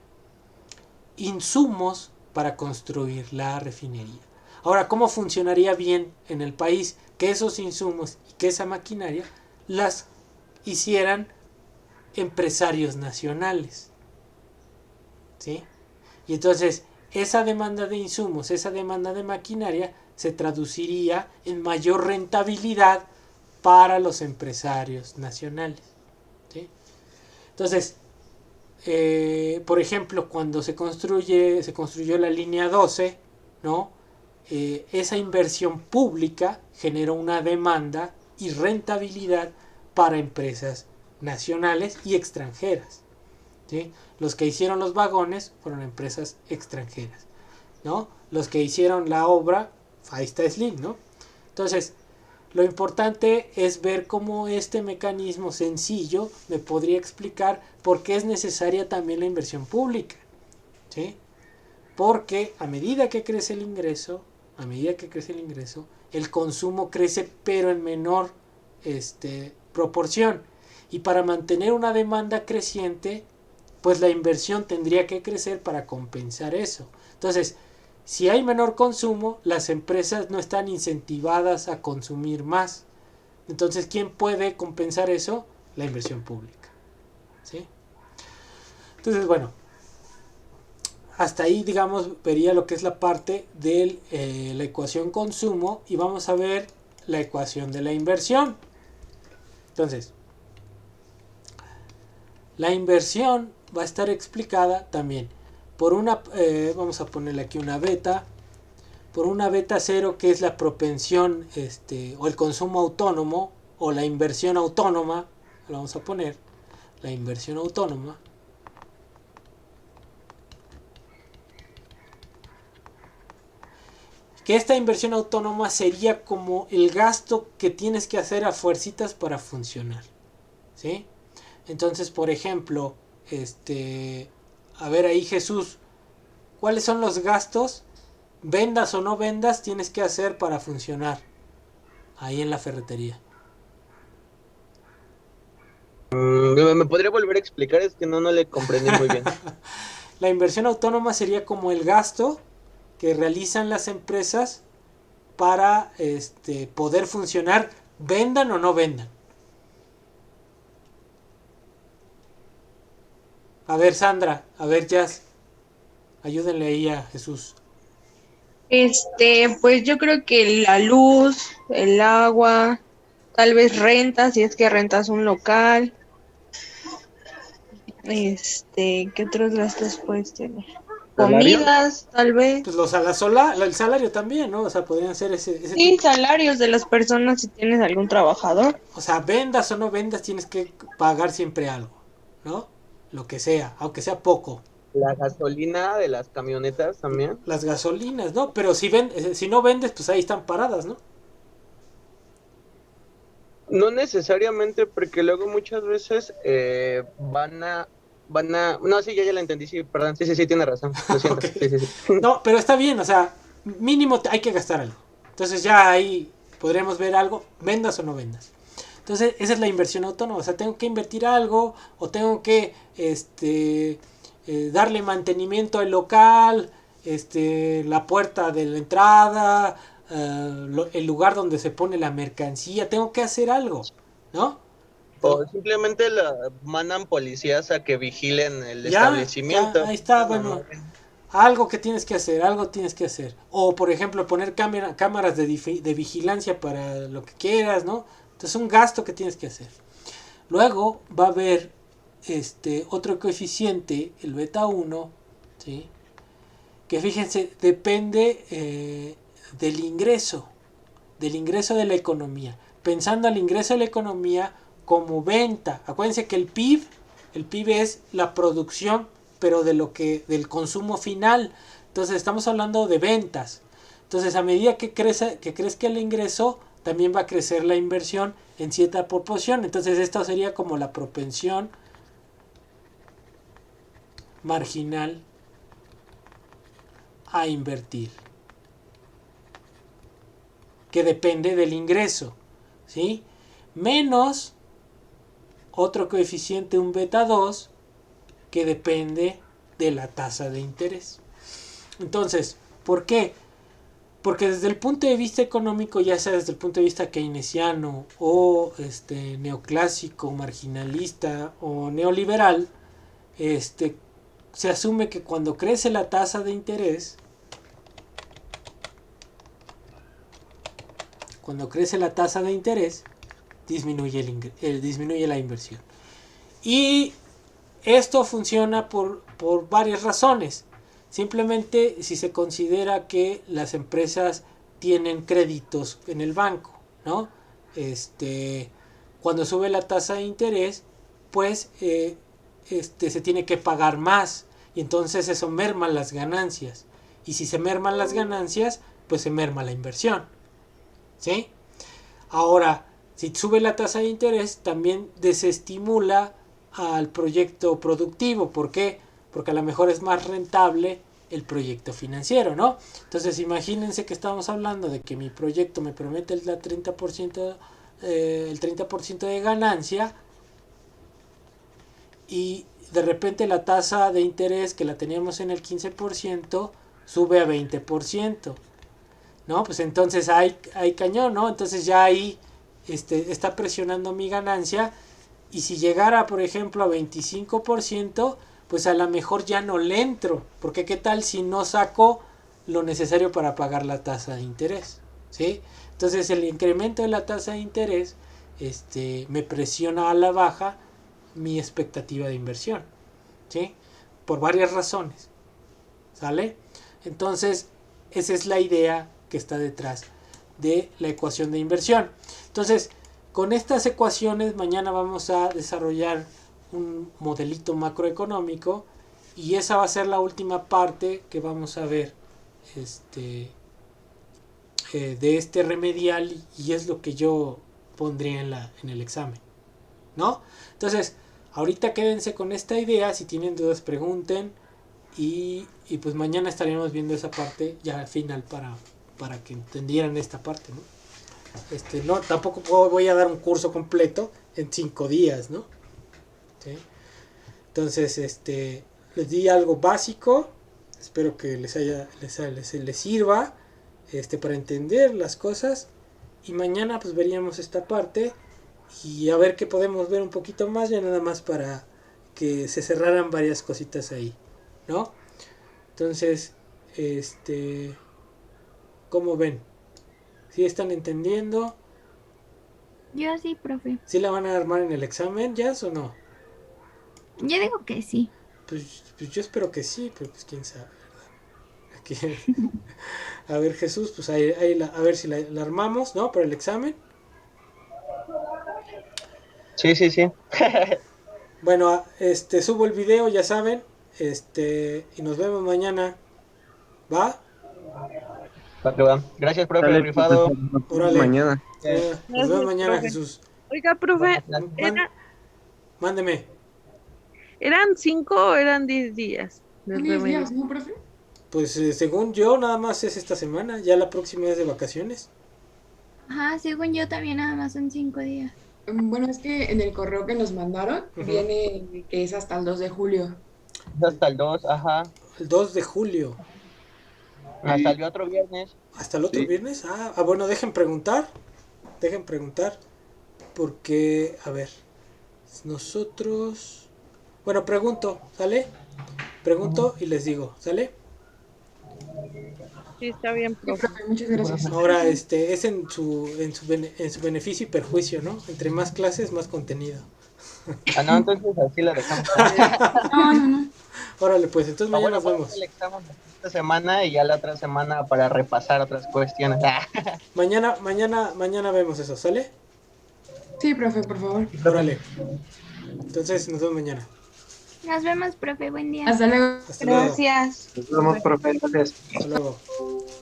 Insumos para construir la refinería. Ahora, ¿cómo funcionaría bien en el país que esos insumos y que esa maquinaria las hicieran empresarios nacionales? ¿Sí? Y entonces esa demanda de insumos, esa demanda de maquinaria se traduciría en mayor rentabilidad para los empresarios nacionales, ¿sí? Entonces, por ejemplo, cuando se construyó la línea 12, ¿no? Esa inversión pública generó una demanda y rentabilidad para empresas nacionales y extranjeras, ¿sí? Los que hicieron los vagones fueron empresas extranjeras, ¿no? Los que hicieron la obra, ahí está Slim, ¿no? Entonces, lo importante es ver cómo este mecanismo sencillo me podría explicar por qué es necesaria también la inversión pública, ¿sí? Porque a medida que crece el ingreso, el consumo crece, pero en menor proporción. Y para mantener una demanda creciente, pues la inversión tendría que crecer para compensar eso. Entonces, si hay menor consumo, las empresas no están incentivadas a consumir más. Entonces, ¿quién puede compensar eso? La inversión pública, ¿sí? Entonces, bueno, hasta ahí, digamos, vería lo que es la parte de la ecuación consumo, y vamos a ver la ecuación de la inversión. Entonces, la inversión va a estar explicada también por una, vamos a ponerle aquí una beta, por una beta cero, que es la propensión o el consumo autónomo, o la inversión autónoma. Lo vamos a poner la inversión autónoma, que esta inversión autónoma sería como el gasto que tienes que hacer a fuercitas para funcionar, ¿sí? Entonces, por ejemplo, a ver ahí, Jesús, ¿cuáles son los gastos, vendas o no vendas, tienes que hacer para funcionar ahí en la ferretería? ¿Me podría volver a explicar? Es que no le comprendí muy bien. La inversión autónoma sería como el gasto que realizan las empresas para poder funcionar, vendan o no vendan. A ver, Sandra, a ver, Jazz, ayúdenle ahí a Jesús. Pues yo creo que la luz, el agua, tal vez renta, si es que rentas un local. ¿Qué otros gastos puedes tener? ¿Salario? Comidas, tal vez. Pues el salario también, ¿no? O sea, podrían ser ese Sí, tipo. salarios de las personas si tienes algún trabajador. O sea, vendas o no vendas, tienes que pagar siempre algo, ¿no? Lo que sea, aunque sea poco. La gasolina de las camionetas también. Las gasolinas, ¿no? Pero si no vendes, pues ahí están paradas, ¿no? No necesariamente, porque luego muchas veces van a... No, sí, ya la entendí, sí, perdón, sí, tiene razón, lo siento. Okay. Sí. No, pero está bien, o sea, mínimo hay que gastar algo. Entonces ya ahí podremos ver algo, vendas o no vendas. Entonces esa es la inversión autónoma, o sea, tengo que invertir algo, o tengo que darle mantenimiento al local, la puerta de la entrada, el lugar donde se pone la mercancía, tengo que hacer algo, ¿no? O simplemente mandan policías a que vigilen el Ya, establecimiento. ahí está, bueno. algo que tienes que hacer, algo tienes que hacer. O por ejemplo poner cámaras de vigilancia para lo que quieras, ¿no? Entonces un gasto que tienes que hacer. Luego va a haber otro coeficiente, el beta 1, ¿sí? Que fíjense, depende del ingreso de la economía. Pensando al ingreso de la economía como venta. Acuérdense que el PIB es la producción, pero del consumo final. Entonces estamos hablando de ventas. Entonces a medida que crezca el ingreso, también va a crecer la inversión en cierta proporción. Entonces esto sería como la propensión marginal a invertir, que depende del ingreso, ¿sí? Menos otro coeficiente, un beta 2, que depende de la tasa de interés. Entonces, ¿por qué? Porque desde el punto de vista económico, ya sea desde el punto de vista keynesiano o neoclásico, marginalista o neoliberal, se asume que cuando crece la tasa de interés, disminuye la inversión. Y esto funciona por varias razones. Simplemente si se considera que las empresas tienen créditos en el banco, ¿no? Cuando sube la tasa de interés, pues se tiene que pagar más y entonces eso merma las ganancias. Y si se merman las ganancias, pues se merma la inversión, ¿sí? Ahora, si sube la tasa de interés, también desestimula al proyecto productivo. ¿Por qué? Porque a lo mejor es más rentable el proyecto financiero, ¿no? Entonces imagínense que estamos hablando de que mi proyecto me promete el 30% de ganancia y de repente la tasa de interés que la teníamos en el 15% sube a 20%, ¿no? Pues entonces hay cañón, ¿no? Entonces ya ahí está presionando mi ganancia. Y si llegara, por ejemplo, a 25%, pues a lo mejor ya no le entro. Porque qué tal si no saco lo necesario para pagar la tasa de interés, ¿sí? Entonces el incremento de la tasa de interés me presiona a la baja mi expectativa de inversión, ¿sí? Por varias razones, ¿sale? Entonces esa es la idea que está detrás de la ecuación de inversión. Entonces, con estas ecuaciones mañana vamos a desarrollar un modelito macroeconómico y esa va a ser la última parte que vamos a ver de este remedial y es lo que yo pondría en el examen, ¿no? Entonces, ahorita quédense con esta idea, si tienen dudas pregunten y pues mañana estaremos viendo esa parte ya al final para que entendieran esta parte, ¿no? No, tampoco voy a dar un curso completo en 5 días, ¿no? ¿Sí? Entonces, les di algo básico, espero que les sirva para entender las cosas y mañana pues veríamos esta parte y a ver qué podemos ver un poquito más, ya nada más para que se cerraran varias cositas ahí, ¿no? Entonces, ¿cómo ven? ¿Sí están entendiendo? Yo sí, profe. ¿Sí la van a armar en el examen, Jazz, o no? Yo digo que sí. Pues yo espero que sí, pero pues quién sabe, ¿verdad? Aquí, a ver, Jesús, pues ahí a ver si la armamos, ¿no? Para el examen. Sí, sí, sí. Bueno, subo el video, ya saben, y nos vemos mañana, ¿va? Va que va. Gracias, profe, Dale, rifado. profesor, nos vemos Órale. mañana. Nos vemos mañana, profe. Jesús. Oiga, profe, Mándeme. ¿eran 5 o eran 10 días del Son 10 remedio? días, ¿no, profe? Pues según yo, nada más es esta semana, ya la próxima es de vacaciones. Ajá, según yo también nada más son 5 días. Bueno, es que en el correo que nos mandaron Ujú. viene que es hasta el 2 de julio. Hasta el 2, ajá. El 2 de julio. Hasta el otro viernes. ¿Hasta el otro Sí. viernes? Bueno, dejen preguntar. Porque, a ver, nosotros... Bueno, pregunto, ¿sale? Pregunto y les digo, ¿sale? Sí, está bien, Sí, profe. profe, muchas gracias. Ahora, es en su beneficio y perjuicio, ¿no? Entre más clases, más contenido. Ah, no, entonces así la dejamos. No, no, no. Órale, pues, entonces O mañana bueno, nos voy a hacer vemos. el examen esta semana y ya la otra semana para repasar otras cuestiones. Mañana vemos eso, ¿sale? Sí, profe, por favor. Órale. Entonces nos vemos mañana. Nos vemos, profe. Buen día. Hasta luego. Hasta luego. Gracias. Nos vemos, profe. Gracias. Hasta luego.